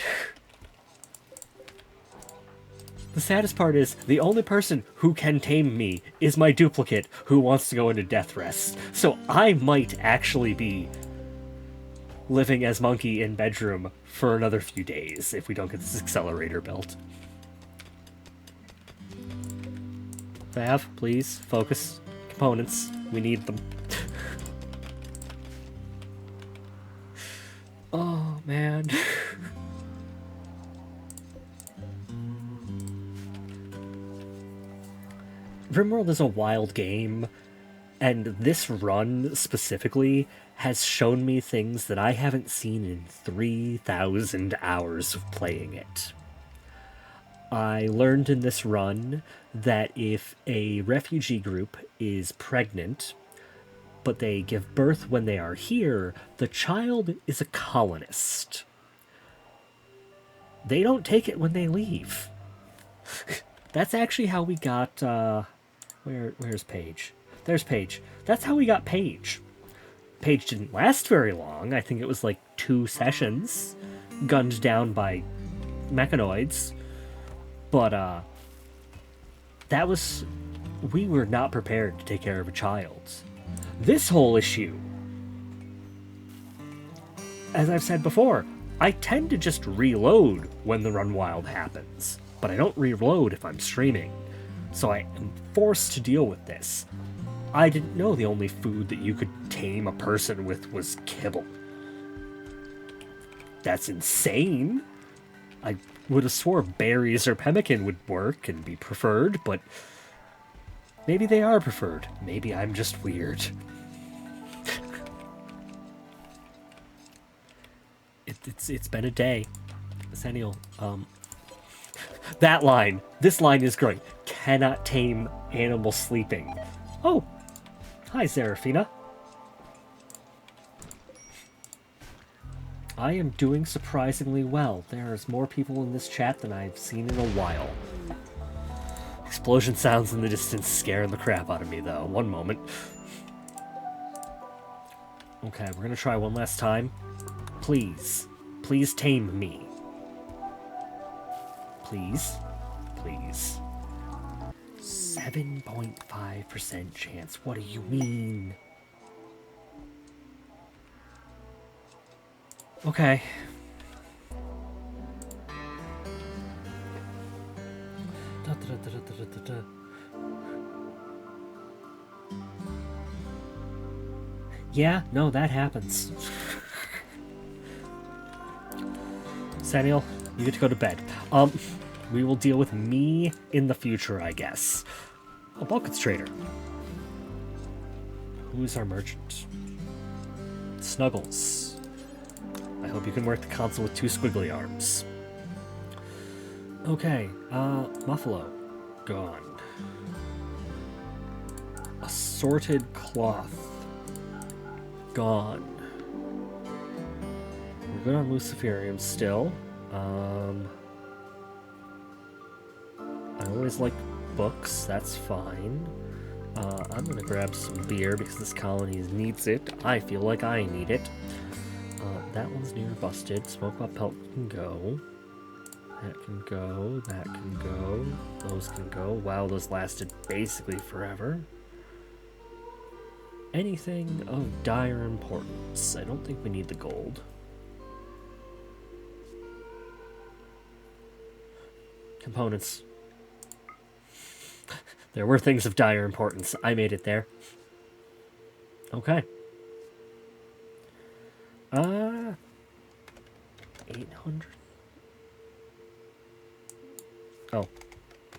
The saddest part is, the only person who can tame me is my duplicate who wants to go into death rest. So I might actually be living as monkey in bedroom for another few days if we don't get this accelerator built. Vav, please, focus. Components. We need them. Oh, man. Rimworld is a wild game, and this run specifically has shown me things that I haven't seen in 3,000 hours of playing it. I learned in this run that if a refugee group is pregnant, but they give birth when they are here, the child is a colonist. they don't take it when they leave. That's actually how we got, where's Paige? There's Paige. That's how we got Paige. Paige didn't last very long. I think it was like 2 sessions, gunned down by mechanoids. But, that was... we were not prepared to take care of a child. This whole issue, as I've said before, I tend to just reload when the run wild happens, but I don't reload if I'm streaming, so I am forced to deal with this. I didn't know the only food that you could tame a person with was kibble. That's insane. I would have swore berries or pemmican would work and be preferred, but maybe they are preferred. Maybe I'm just weird. It's been a day. Sennial, that line. This line is great. Cannot tame animal sleeping. Oh, hi, Serafina. I am doing surprisingly well. There's more people in this chat than I've seen in a while. Explosion sounds in the distance scaring the crap out of me, though. One moment. Okay, we're gonna try one last time. Please. Please tame me. Please. Please. 7.5% chance. What do you mean? Okay. Yeah, no, that happens. Saniel, you get to go to bed. We will deal with me in the future, I guess. A buckets trader. Who's our merchant? Snuggles. I hope you can work the console with 2 squiggly arms. Okay, Muffalo. Gone. Assorted cloth. Gone. We're good on Luciferium still. I always like books, that's fine. I'm gonna grab some beer because this colony needs it. I feel like I need it. That one's near busted. Smoke Up Pelt can go. That can go. That can go. Those can go. Wow, those lasted basically forever. Anything of dire importance? I don't think we need the gold. Components. There were things of dire importance. I made it there. Okay. 800. Oh,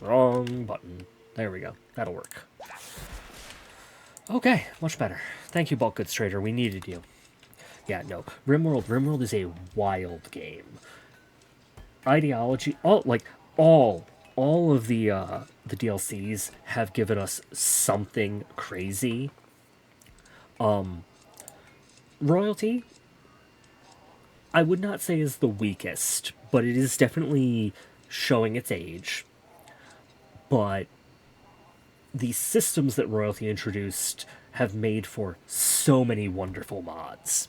wrong button. There we go. That'll work. Okay, much better. Thank you, Bulk Goods Trader. We needed you. Yeah, no. Rimworld. Rimworld is a wild game. Ideology. All of the DLCs have given us something crazy. Royalty, I would not say is the weakest, but it is definitely showing its age. But the systems that Royalty introduced have made for so many wonderful mods.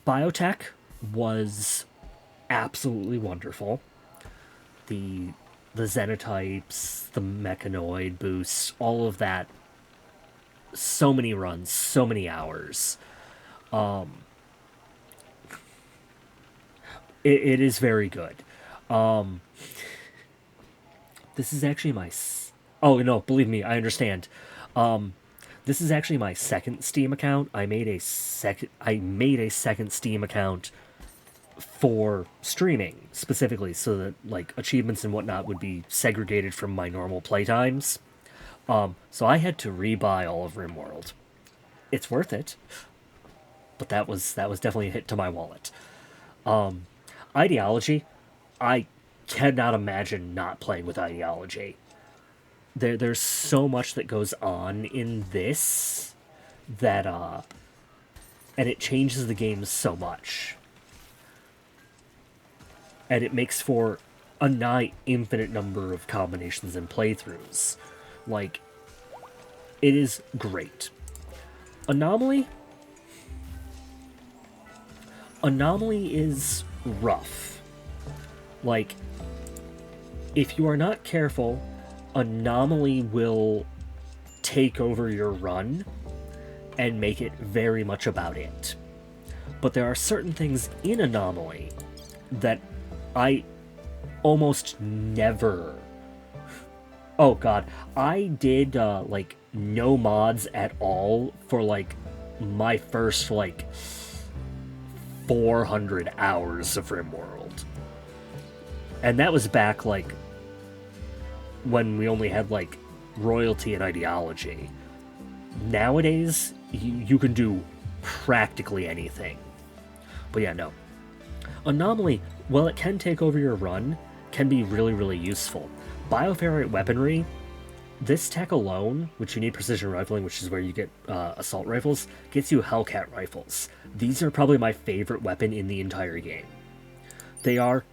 Biotech was absolutely wonderful. The xenotypes, the mechanoid boosts, all of that. So many runs, so many hours. It is very good. This is actually my... Oh, no, believe me, I understand. This is actually my second Steam account. I made a second Steam account for streaming, specifically, so that, like, achievements and whatnot would be segregated from my normal playtimes. So I had to rebuy all of Rimworld. It's worth it, but that was definitely a hit to my wallet. Ideology, I cannot imagine not playing with Ideology. There's so much that goes on in this that and it changes the game so much. and it makes for a nigh infinite number of combinations and playthroughs. Like, it is great. Anomaly is rough. Like, if you are not careful, Anomaly will take over your run and make it very much about it. But there are certain things in Anomaly that I almost never... Oh god, I did, like, no mods at all for, like, my first, like, 400 hours of Rimworld. And that was back, like, when we only had, like, royalty and ideology. Nowadays, you can do practically anything. But yeah, no. Anomaly, while it can take over your run, can be really, really useful. Bioferrite weaponry, this tech alone, which you need precision rifling, which is where you get assault rifles, gets you Hellcat rifles. These are probably my favorite weapon in the entire game. They are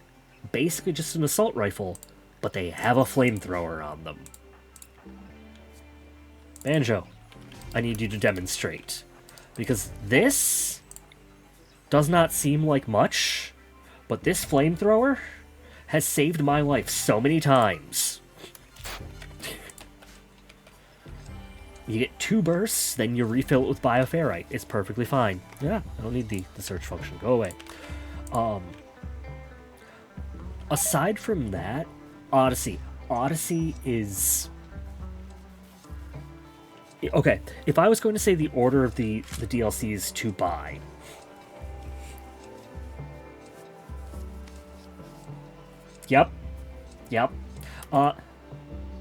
basically just an assault rifle, but they have a flamethrower on them. Banjo, I need you to demonstrate. Because this does not seem like much, but this flamethrower has saved my life so many times. You get 2 bursts, then you refill it with bioferrite. It's perfectly fine. Yeah, I don't need the search function. Go away. Aside from that, Odyssey. Odyssey is... Okay, if I was going to say the order of the DLCs to buy... Yep.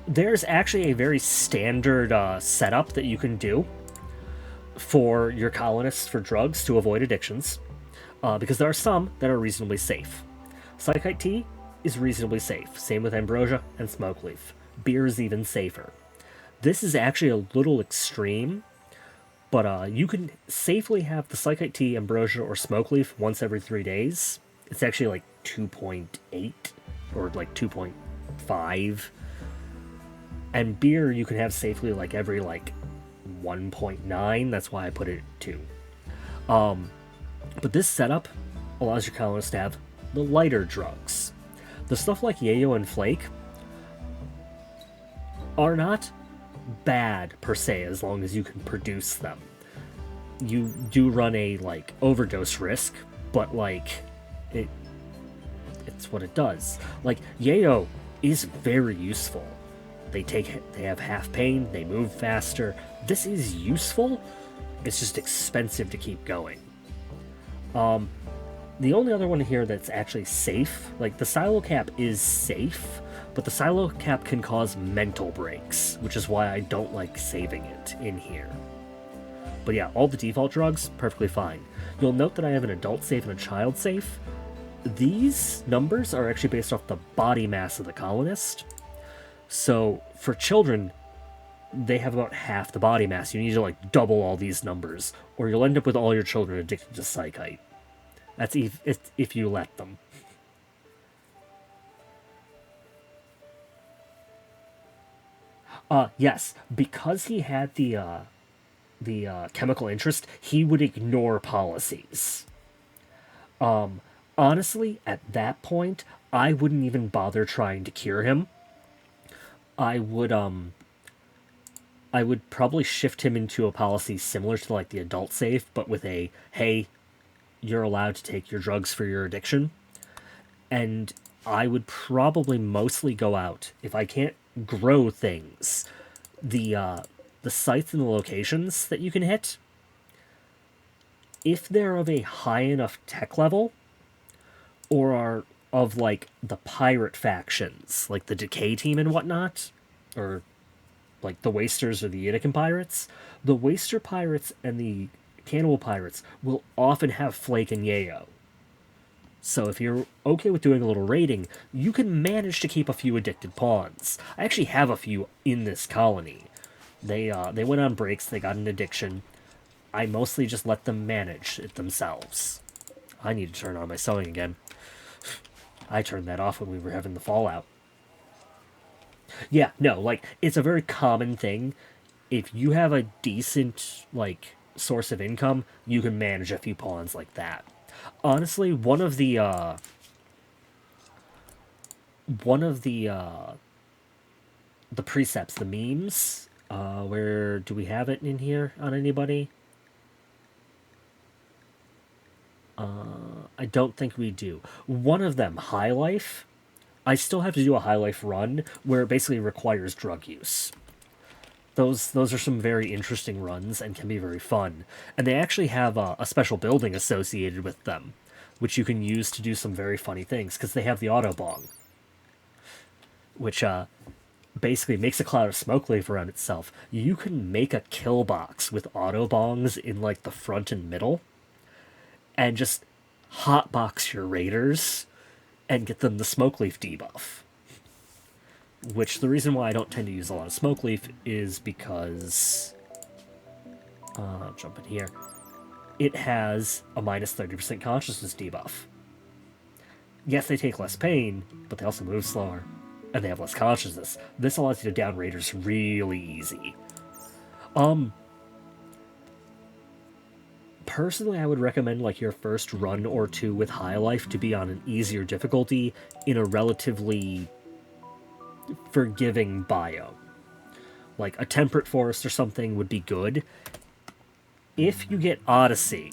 There's actually a very standard setup that you can do for your colonists for drugs to avoid addictions, because there are some that are reasonably safe. Psychite tea is reasonably safe, same with ambrosia and smoke leaf. Beer is even safer. This is actually a little extreme, but you can safely have the psychite tea, ambrosia, or smoke leaf once every 3 days. It's actually like 2.8 or like 2.5. And beer you can have safely like every like 1.9. That's why I put it at 2. But this setup allows your colonists to have the lighter drugs. The stuff like yayo and flake are not bad per se as long as you can produce them. You do run a like overdose risk, but like it's what it does. Like yayo is very useful. They have half pain, they move faster. This is useful. It's just expensive to keep going. The only other one here that's actually safe, like the silo cap is safe, but the silo cap can cause mental breaks, which is why I don't like saving it in here. But yeah, all the default drugs, perfectly fine. You'll note that I have an adult safe and a child safe. These numbers are actually based off the body mass of the colonist. So for children, they have about half the body mass. You need to like double all these numbers, or you'll end up with all your children addicted to psychite. That's if you let them. Yes, because he had the chemical interest, he would ignore policies. Honestly, at that point, I wouldn't even bother trying to cure him. I would probably shift him into a policy similar to like the adult safe, but with a, hey, you're allowed to take your drugs for your addiction. And I would probably mostly go out, if I can't grow things, the sites and the locations that you can hit, if they're of a high enough tech level, or are of like the pirate factions, like the Decay team and whatnot, or like the Wasters or the Itaken pirates, the Waster pirates and the Cannibal pirates will often have Flake and Yayo. So if you're okay with doing a little raiding, you can manage to keep a few addicted pawns. I actually have a few in this colony. They went on breaks, they got an addiction. I mostly just let them manage it themselves. I need to turn on my sewing again. I turned that off when we were having the fallout. Yeah, no, like, it's a very common thing. If you have a decent, like, source of income, you can manage a few pawns like that. Honestly, one of the precepts, the memes, where do we have it in here on anybody? I don't think we do. One of them, High Life, I still have to do a High Life run where it basically requires drug use. Those are some very interesting runs and can be very fun. And they actually have a special building associated with them, which you can use to do some very funny things, because they have the auto bong, which basically makes a cloud of smoke leave around itself. You can make a kill box with auto bongs in like the front and middle, and just hotbox your raiders and get them the smoke leaf debuff. Which the reason why I don't tend to use a lot of smoke leaf is because I'll jump in here. It has a minus 30% consciousness debuff. Yes, they take less pain, but they also move slower, and they have less consciousness. This allows you to down raiders really easy. Personally, I would recommend like your first run or two with High Life to be on an easier difficulty in a relatively forgiving biome. Like a temperate forest or something would be good. If you get Odyssey,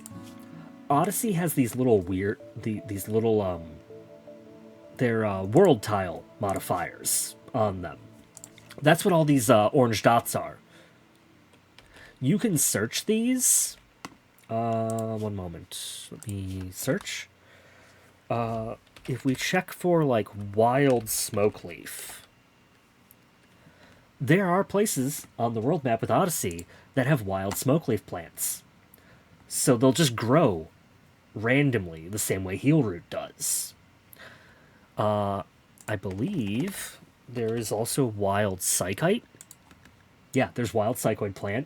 Odyssey has these little weird, these little they're world tile modifiers on them. That's what all these orange dots are. You can search these. One moment. Let me search. If we check for like wild smoke leaf, there are places on the world map with Odyssey that have wild smoke leaf plants. So they'll just grow randomly the same way healroot does. I believe there is also wild psychite. Yeah, there's wild psychoid plant.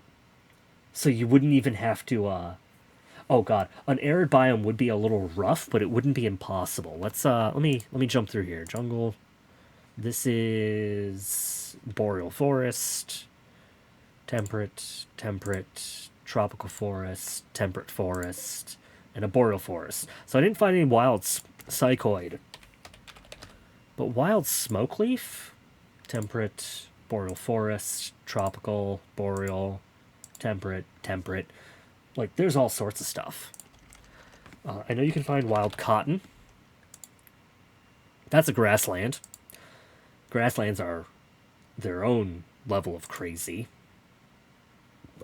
So you wouldn't even have to oh god, an arid biome would be a little rough, but it wouldn't be impossible. Let me jump through here. Jungle. This is boreal forest, temperate, tropical forest, temperate forest, and a boreal forest. So I didn't find any wild psychoid. But wild smoke leaf, temperate, boreal forest, tropical, boreal, temperate. Like, there's all sorts of stuff. I know you can find wild cotton. That's a grassland. Grasslands are their own level of crazy.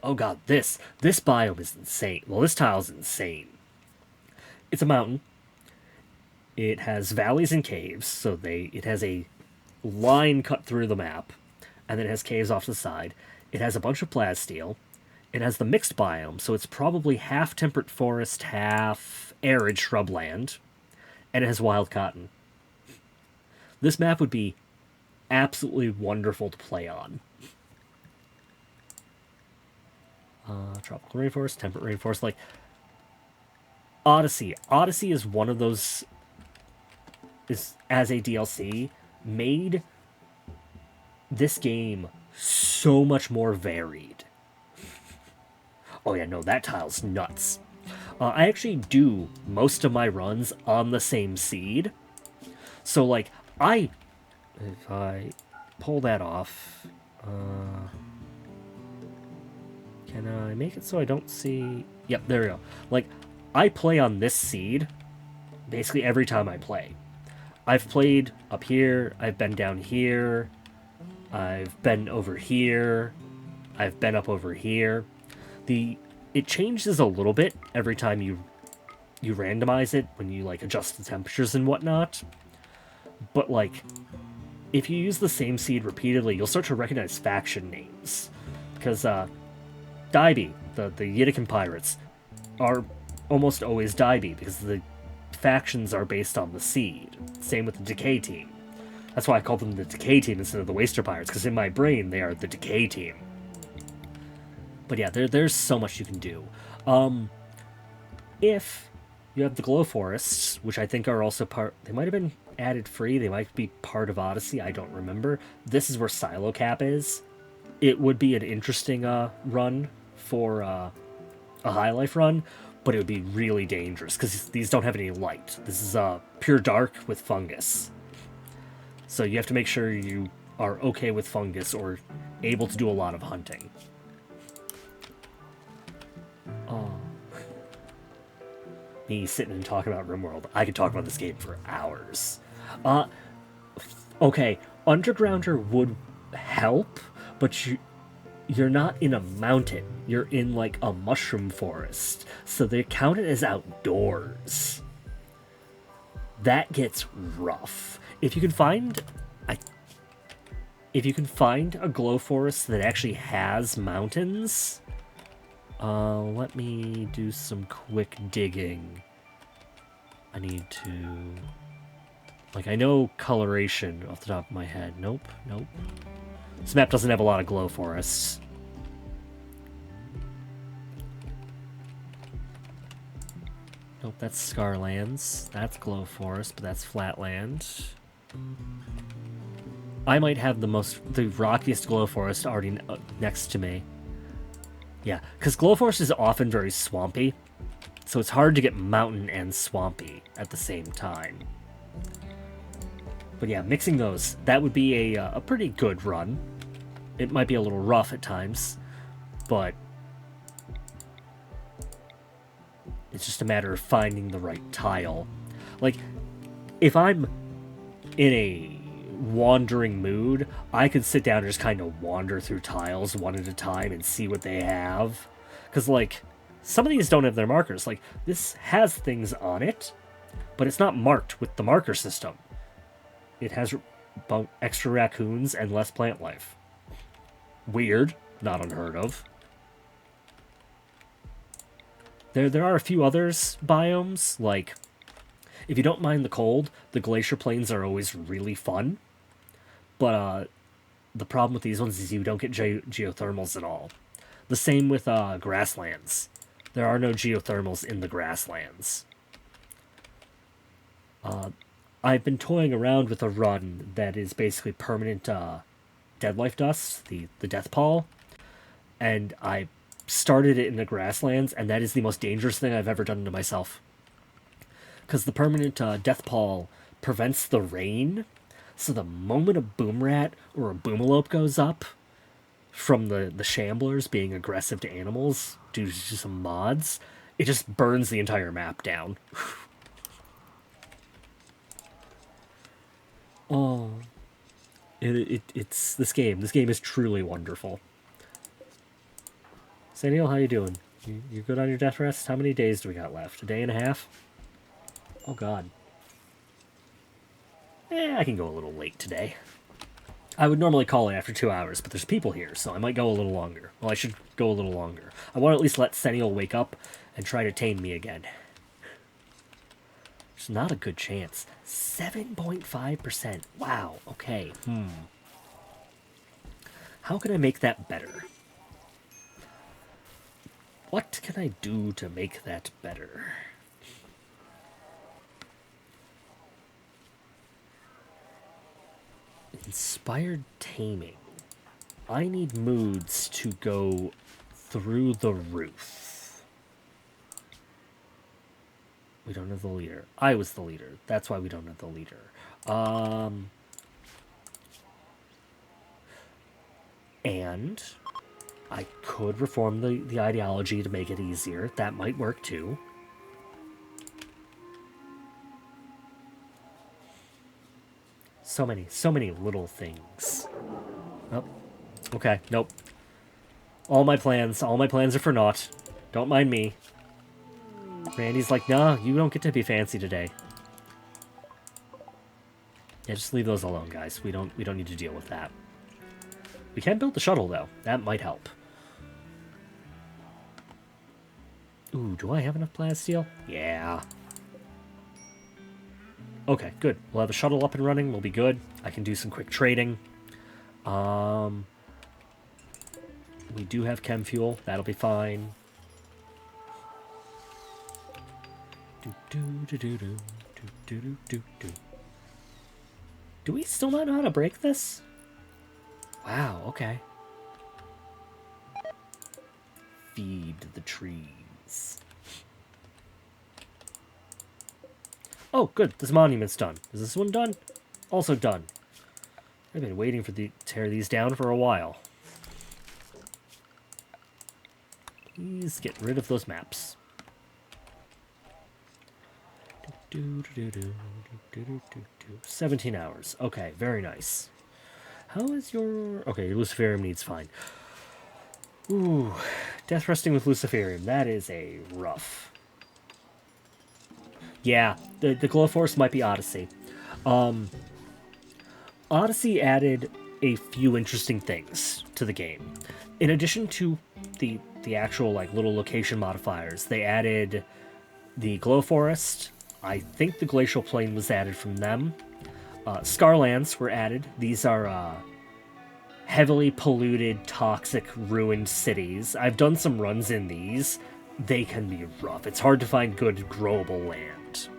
Oh god, this biome is insane. Well, this tile's insane. It's a mountain. It has valleys and caves, so it has a line cut through the map, and then it has caves off to the side. It has a bunch of plasteel. It has the mixed biome, so it's probably half temperate forest, half arid shrubland, and it has wild cotton. This map would be absolutely wonderful to play on. Tropical rainforest, temperate rainforest, like Odyssey. Odyssey is one of those, is as a DLC, made this game so much more varied. Oh yeah, no, that tile's nuts. I actually do most of my runs on the same seed. So, like, if I pull that off, can I make it so I don't see... Yep, there we go. Like, I play on this seed basically every time I play. I've played up here, I've been down here, I've been over here, I've been up over here. It changes a little bit every time you randomize it, when you like adjust the temperatures and whatnot. But like, if you use the same seed repeatedly, you'll start to recognize faction names. Because Daibi, the Yiddikin pirates, are almost always Daibi, because the factions are based on the seed. Same with the Decay team. That's why I call them the Decay team instead of the Waster pirates, because in my brain they are the Decay team. But yeah, there's so much you can do. If you have the glow forests, which I think are also part... They might have been added free. They might be part of Odyssey. I don't remember. This is where Silo Cap is. It would be an interesting run for a high life run, but it would be really dangerous because these don't have any light. This is pure dark with fungus. So you have to make sure you are okay with fungus or able to do a lot of hunting. Oh. Me sitting and talking about Rimworld. I could talk about this game for hours. Okay, Undergrounder would help, but you're not in a mountain. You're in, like, a mushroom forest. So they count it as outdoors. That gets rough. If you can find a glow forest that actually has mountains, let me do some quick digging. I need to, like, I know coloration off the top of my head. Nope. This map doesn't have a lot of glow forests. Nope, that's Scarlands. That's glow forest, but that's flatland. I might have the rockiest glow forest already next to me. Yeah, because glow forest is often very swampy, so it's hard to get mountain and swampy at the same time. But yeah, mixing those, that would be a pretty good run. It might be a little rough at times, but it's just a matter of finding the right tile. Like, if I'm in a wandering mood, I could sit down and just kind of wander through tiles one at a time and see what they have. Because, like, some of these don't have their markers. Like, this has things on it, but it's not marked with the marker system. It has extra raccoons and less plant life. Weird, not unheard of. There are a few others biomes, like, if you don't mind the cold, the glacier plains are always really fun. But the problem with these ones is you don't get geothermals at all. The same with grasslands. There are no geothermals in the grasslands. I've been toying around with a run that is basically permanent dead life dust, the death pall, and I started it in the grasslands, and that is the most dangerous thing I've ever done to myself. Because the permanent death pall prevents the rain, so the moment a boom rat or a boomalope goes up from the shamblers being aggressive to animals due to some mods, it just burns the entire map down. Oh, it's this game. This game is truly wonderful. Saniel, how you doing? You good on your death rest? How many days do we got left? A day and a half? Oh god. I can go a little late today. I would normally call it after 2 hours, but there's people here, so I might go a little longer. Well, I should go a little longer. I want to at least let Senial wake up and try to tame me again. It's not a good chance. 7.5%. Wow, okay. How can I make that better? What can I do to make that better? Inspired taming. I need moods to go through the roof. We don't have the leader. I was the leader. That's why we don't have the leader. And I could reform the ideology to make it easier. That might work too. So many little things. Oh, okay, nope. All my plans are for naught. Don't mind me. Randy's like, nah, you don't get to be fancy today. Yeah, just leave those alone, guys. We don't need to deal with that. We can build the shuttle, though. That might help. Ooh, do I have enough plasteel? Yeah. Okay, good. We'll have the shuttle up and running. We'll be good. I can do some quick trading. We do have chem fuel. That'll be fine. Do we still not know how to break this? Wow, okay. Feed the trees. Oh, good. This monument's done. Is this one done? Also done. I've been waiting for the tear these down for a while. Please get rid of those maps. 17 hours. Okay, very nice. How is your... Okay, your Luciferium needs fine. Ooh, death resting with Luciferium. That is a rough. Yeah, the Glow Force might be Odyssey. Odyssey added a few interesting things to the game. In addition to the actual like little location modifiers, they added the Glow Forest. I think the Glacial Plain was added from them. Scarlands were added. These are heavily polluted, toxic, ruined cities. I've done some runs in these. They can be rough. It's hard to find good growable land.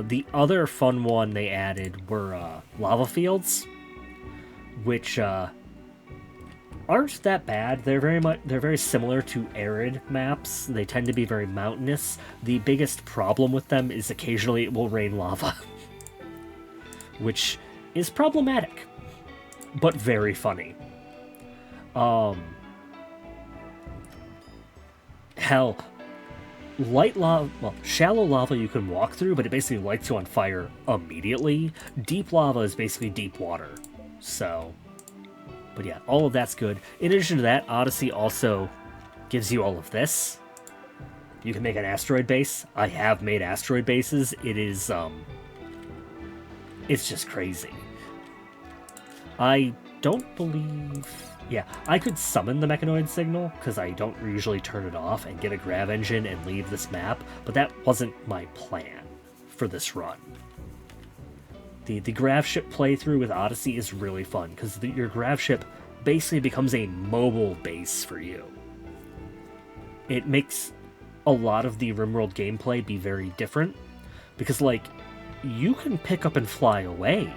The other fun one they added were lava fields, which aren't that bad. They're very similar to arid maps. They tend to be very mountainous. The biggest problem with them is occasionally it will rain lava, which is problematic, but very funny. Hell, light lava, well, shallow lava you can walk through, but it basically lights you on fire immediately. Deep lava is basically deep water, so... But yeah, all of that's good. In addition to that, Odyssey also gives you all of this. You can make an asteroid base. I have made asteroid bases. It is, it's just crazy. I don't believe... Yeah, I could summon the mechanoid signal, because I don't usually turn it off, and get a grav engine and leave this map, but that wasn't my plan for this run. The grav ship playthrough with Odyssey is really fun, because your grav ship basically becomes a mobile base for you. It makes a lot of the Rimworld gameplay be very different, because, like, you can pick up and fly away.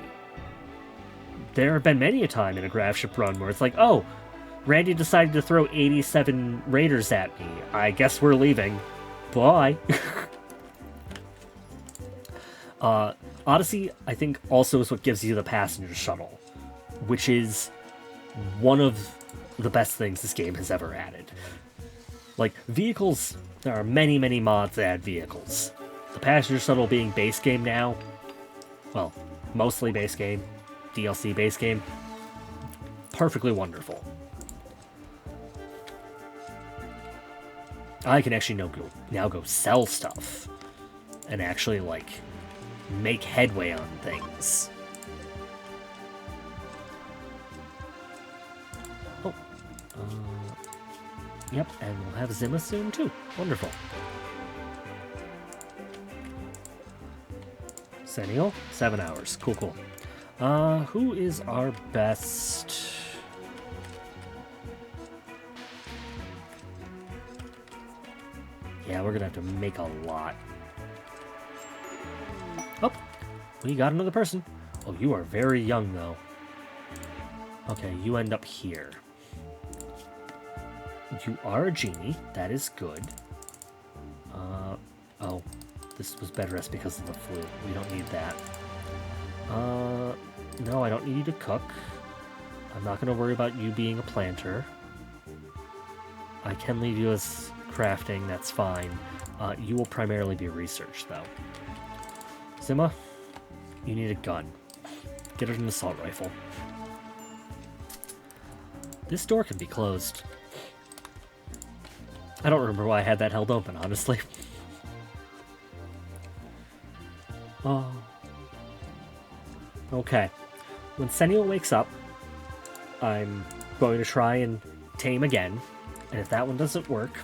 There have been many a time in a grav ship run where it's like, oh, Randy decided to throw 87 raiders at me. I guess we're leaving. Bye. Odyssey, I think, also is what gives you the passenger shuttle, which is one of the best things this game has ever added. Like, vehicles, there are many, many mods that add vehicles. The passenger shuttle being base game now, well, mostly base game, DLC base game, perfectly wonderful. I can actually now go sell stuff and actually, like, make headway on things. Oh. Yep, and we'll have Zima soon, too. Wonderful. Sennial, 7 hours. Cool, cool. Who is our best... Yeah, we're gonna have to make a lot. Oh, we got another person. Oh, you are very young, though. Okay, you end up here. You are a genie. That is good. Oh, this was bed rest because of the flu. We don't need that. No, I don't need you to cook. I'm not going to worry about you being a planter. I can leave you as crafting, that's fine. You will primarily be research, though. Zima, you need a gun. Get her an assault rifle. This door can be closed. I don't remember why I had that held open, honestly. Oh. Okay. When Sennial wakes up, I'm going to try and tame again. And if that one doesn't work,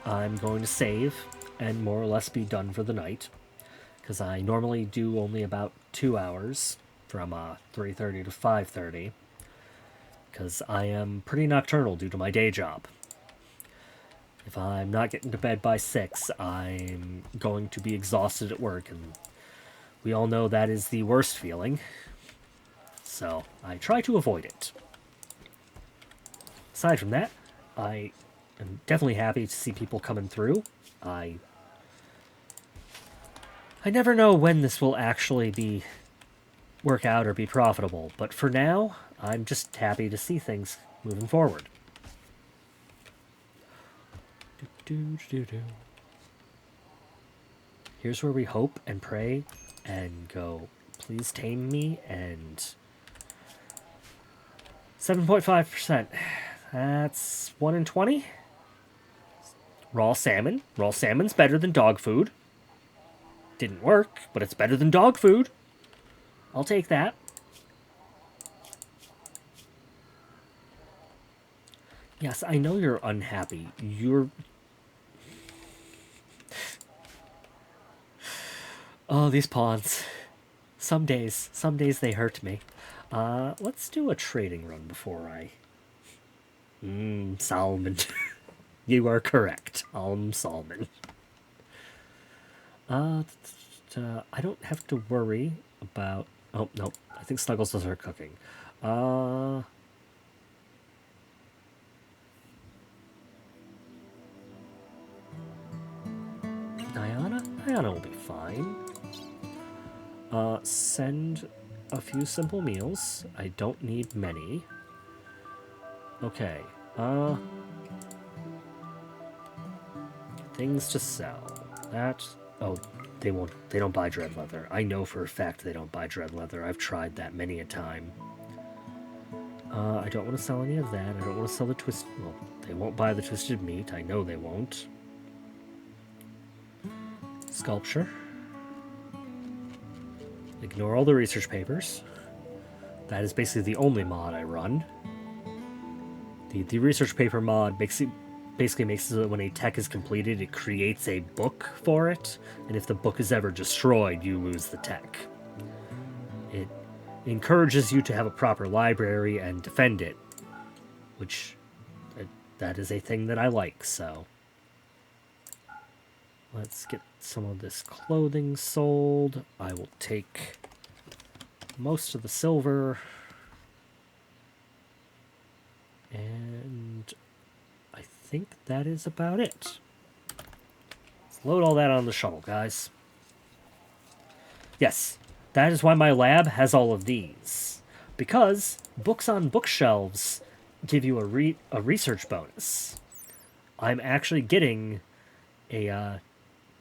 I'm going to save and more or less be done for the night. Because I normally do only about 2 hours from 3:30 to 5:30. Because I am pretty nocturnal due to my day job. If I'm not getting to bed by 6, I'm going to be exhausted at work, and we all know that is the worst feeling. so I try to avoid it. Aside from that, I am definitely happy to see people coming through. I never know when this will actually work out or be profitable, but for now, I'm just happy to see things moving forward. Here's where we hope and pray and go, please tame me, and 7.5%. That's 1 in 20. Raw salmon. Raw salmon's better than dog food. Didn't work, but it's better than dog food. I'll take that. Yes, I know you're unhappy. Oh, these pawns. Some days they hurt me. Let's do a trading run before I... salmon. You are correct. Salmon. I don't have to worry about... Oh, no. I think Snuggles does her cooking. Diana will be fine. Send a few simple meals. I don't need many. Okay. Things to sell. That... Oh, they don't buy dread leather. I know for a fact they don't buy dread leather. I've tried that many a time. I don't want to sell any of that. I don't want to sell the twist... Well, they won't buy the twisted meat. I know they won't. Sculpture. Ignore all the research papers. That is basically the only mod I run. The research paper mod basically makes it so that when a tech is completed, it creates a book for it, and if the book is ever destroyed, you lose the tech. It encourages you to have a proper library and defend it, which that is a thing that I like, so... Let's get some of this clothing sold. I will take most of the silver. And I think that is about it. Let's load all that on the shuttle, guys. Yes, that is why my lab has all of these. Because books on bookshelves give you a research bonus. I'm actually getting a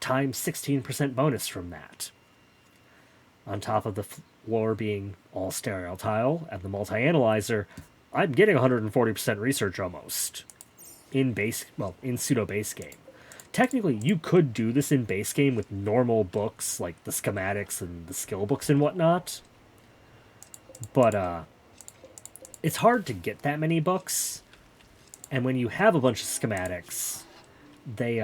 times 16% bonus from that. On top of the floor being all sterile tile and the multi-analyzer, I'm getting 140% research almost. In pseudo base game. Technically, you could do this in base game with normal books, like the schematics and the skill books and whatnot. But, it's hard to get that many books. And when you have a bunch of schematics, they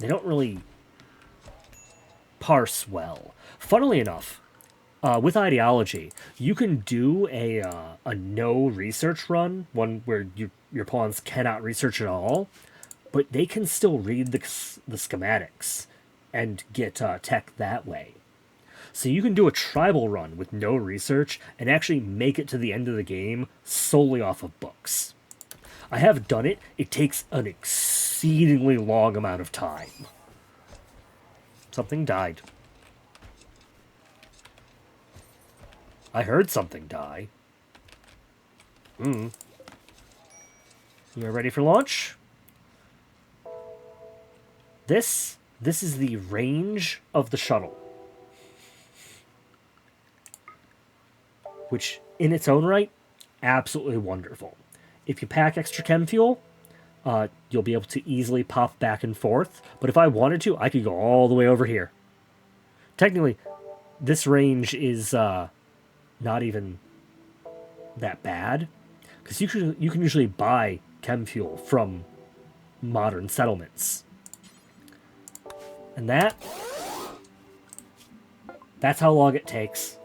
don't really parse well. Funnily enough, with ideology, you can do a no research run, one where your pawns cannot research at all, but they can still read the schematics and get tech that way. So you can do a tribal run with no research and actually make it to the end of the game solely off of books. I have done it. It takes an exceedingly long amount of time. Something died. I heard something die. You are ready for launch? This is the range of the shuttle. Which, in its own right, absolutely wonderful. If you pack extra chem fuel, you'll be able to easily pop back and forth. But if I wanted to, I could go all the way over here. Technically, this range is not even that bad, because you can usually buy chem fuel from modern settlements. And that's how long it takes.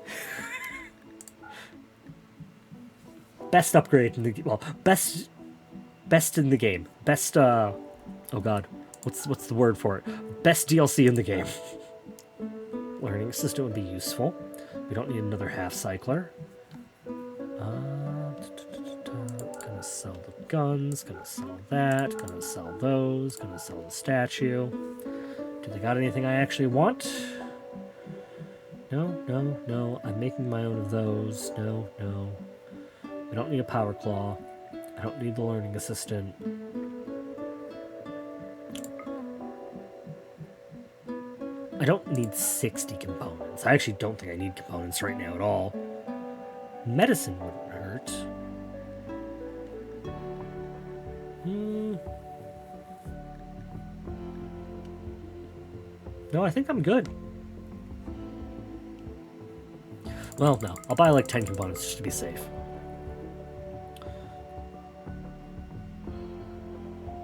Best upgrade in the best in the game. Best oh god, what's the word for it? Best DLC in the game. Learning assistant would be useful. We don't need another half cycler. Gonna sell the guns, gonna sell that, gonna sell those, gonna sell the statue. Do they got anything I actually want? No, no, no. I'm making my own of those. No, no. We don't need a power claw. I don't need the learning assistant. I don't need 60 components. I actually don't think I need components right now at all. Medicine wouldn't hurt. No, I think I'm good. Well, no. I'll buy like 10 components just to be safe.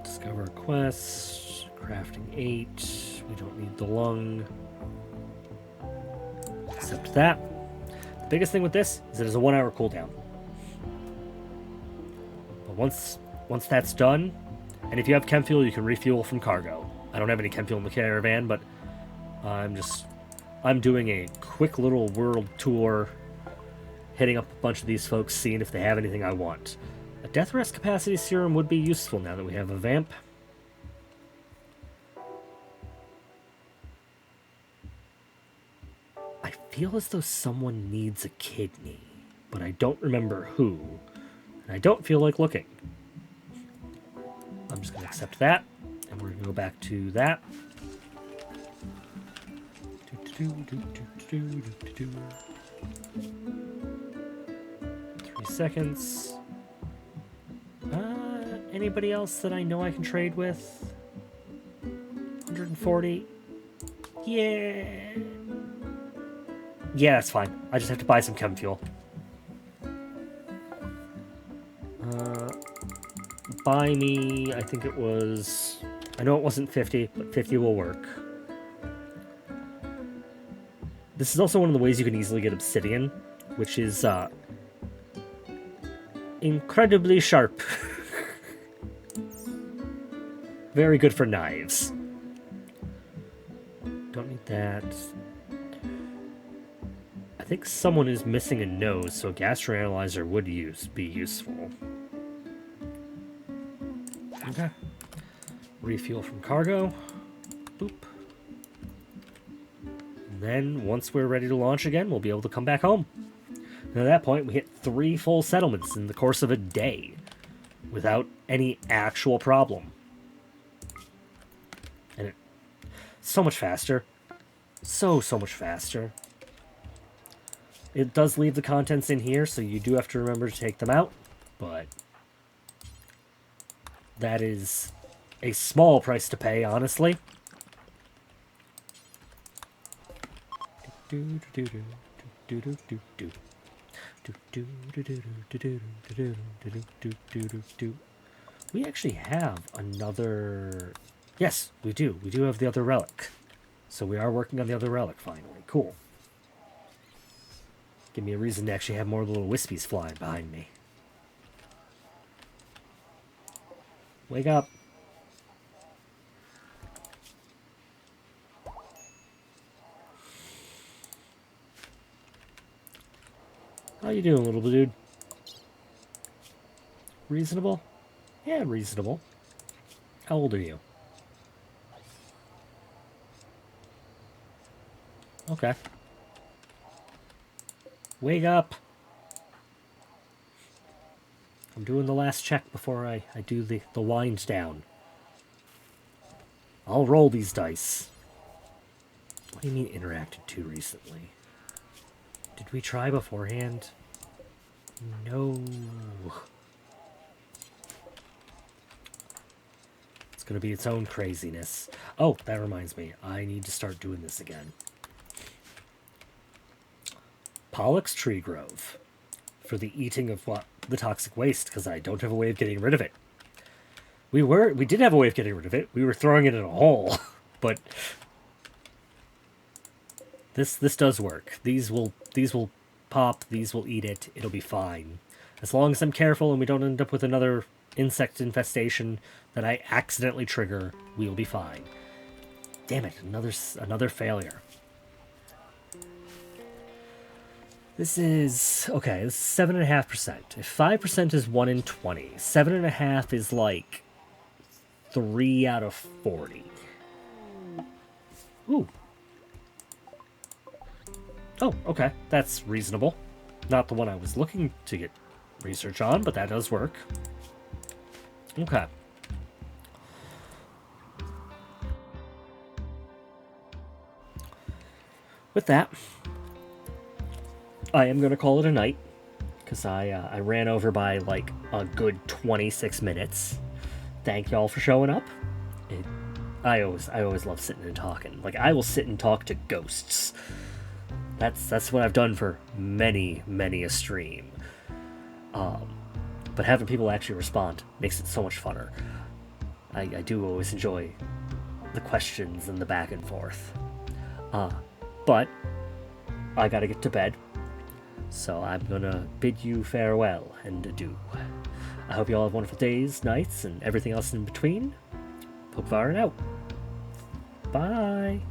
Discover quest. Crafting 8. We don't need the lung. Accept that. The biggest thing with this is it has a 1 hour cooldown. But once that's done, and if you have chem fuel, you can refuel from cargo. I don't have any chem fuel in the caravan, but I'm doing a quick little world tour, hitting up a bunch of these folks, seeing if they have anything I want. A death rest capacity serum would be useful now that we have a vamp. I feel as though someone needs a kidney, but I don't remember who, and I don't feel like looking. I'm just going to accept that, and we're going to go back to that. 3 seconds. Anybody else that I know I can trade with? 140. Yeah. Yeah, that's fine. I just have to buy some chem fuel. Buy me, I think it was... I know it wasn't 50, but 50 will work. This is also one of the ways you can easily get obsidian, which is incredibly sharp. Very good for knives. Don't need that. I think someone is missing a nose, so a gastroanalyzer would be useful. Okay. Refuel from cargo. Boop. And then, once we're ready to launch again, we'll be able to come back home. And at that point, we hit 3 full settlements in the course of a day, without any actual problem. And it's so much faster. So much faster. It does leave the contents in here, so you do have to remember to take them out, but that is a small price to pay, honestly. We actually have another... Yes, we do. We do have the other relic. So we are working on the other relic, finally. Cool. Give me a reason to actually have more little wispies flying behind me. Wake up. How you doing, little dude? Reasonable? Yeah, reasonable. How old are you? Okay. Wake up! I'm doing the last check before I do the wind down. I'll roll these dice. What do you mean interacted too recently? Did we try beforehand? No. It's gonna be its own craziness. Oh, that reminds me. I need to start doing this again. Pollux Tree Grove. For the eating of what? The toxic waste, because I don't have a way of getting rid of it. We did have a way of getting rid of it. We were throwing it in a hole, but this does work. These will pop. These will eat it. It'll be fine, as long as I'm careful and we don't end up with another insect infestation that I accidentally trigger. We'll be fine. Damn it! Another failure. This is, okay, this is 7.5%. If 5% is 1 in 20, 7.5 is like 3 out of 40. Ooh. Oh, okay, that's reasonable. Not the one I was looking to get research on, but that does work. Okay. With that, I am going to call it a night, because I ran over by like a good 26 minutes. Thank y'all for showing up. I always love sitting and talking. Like, I will sit and talk to ghosts. That's what I've done for many a stream. But having people actually respond makes it so much funner. I do always enjoy the questions and the back and forth. But I gotta get to bed, so I'm gonna bid you farewell and adieu. I hope you all have wonderful days, nights, and everything else in between. Pokefire out. Bye.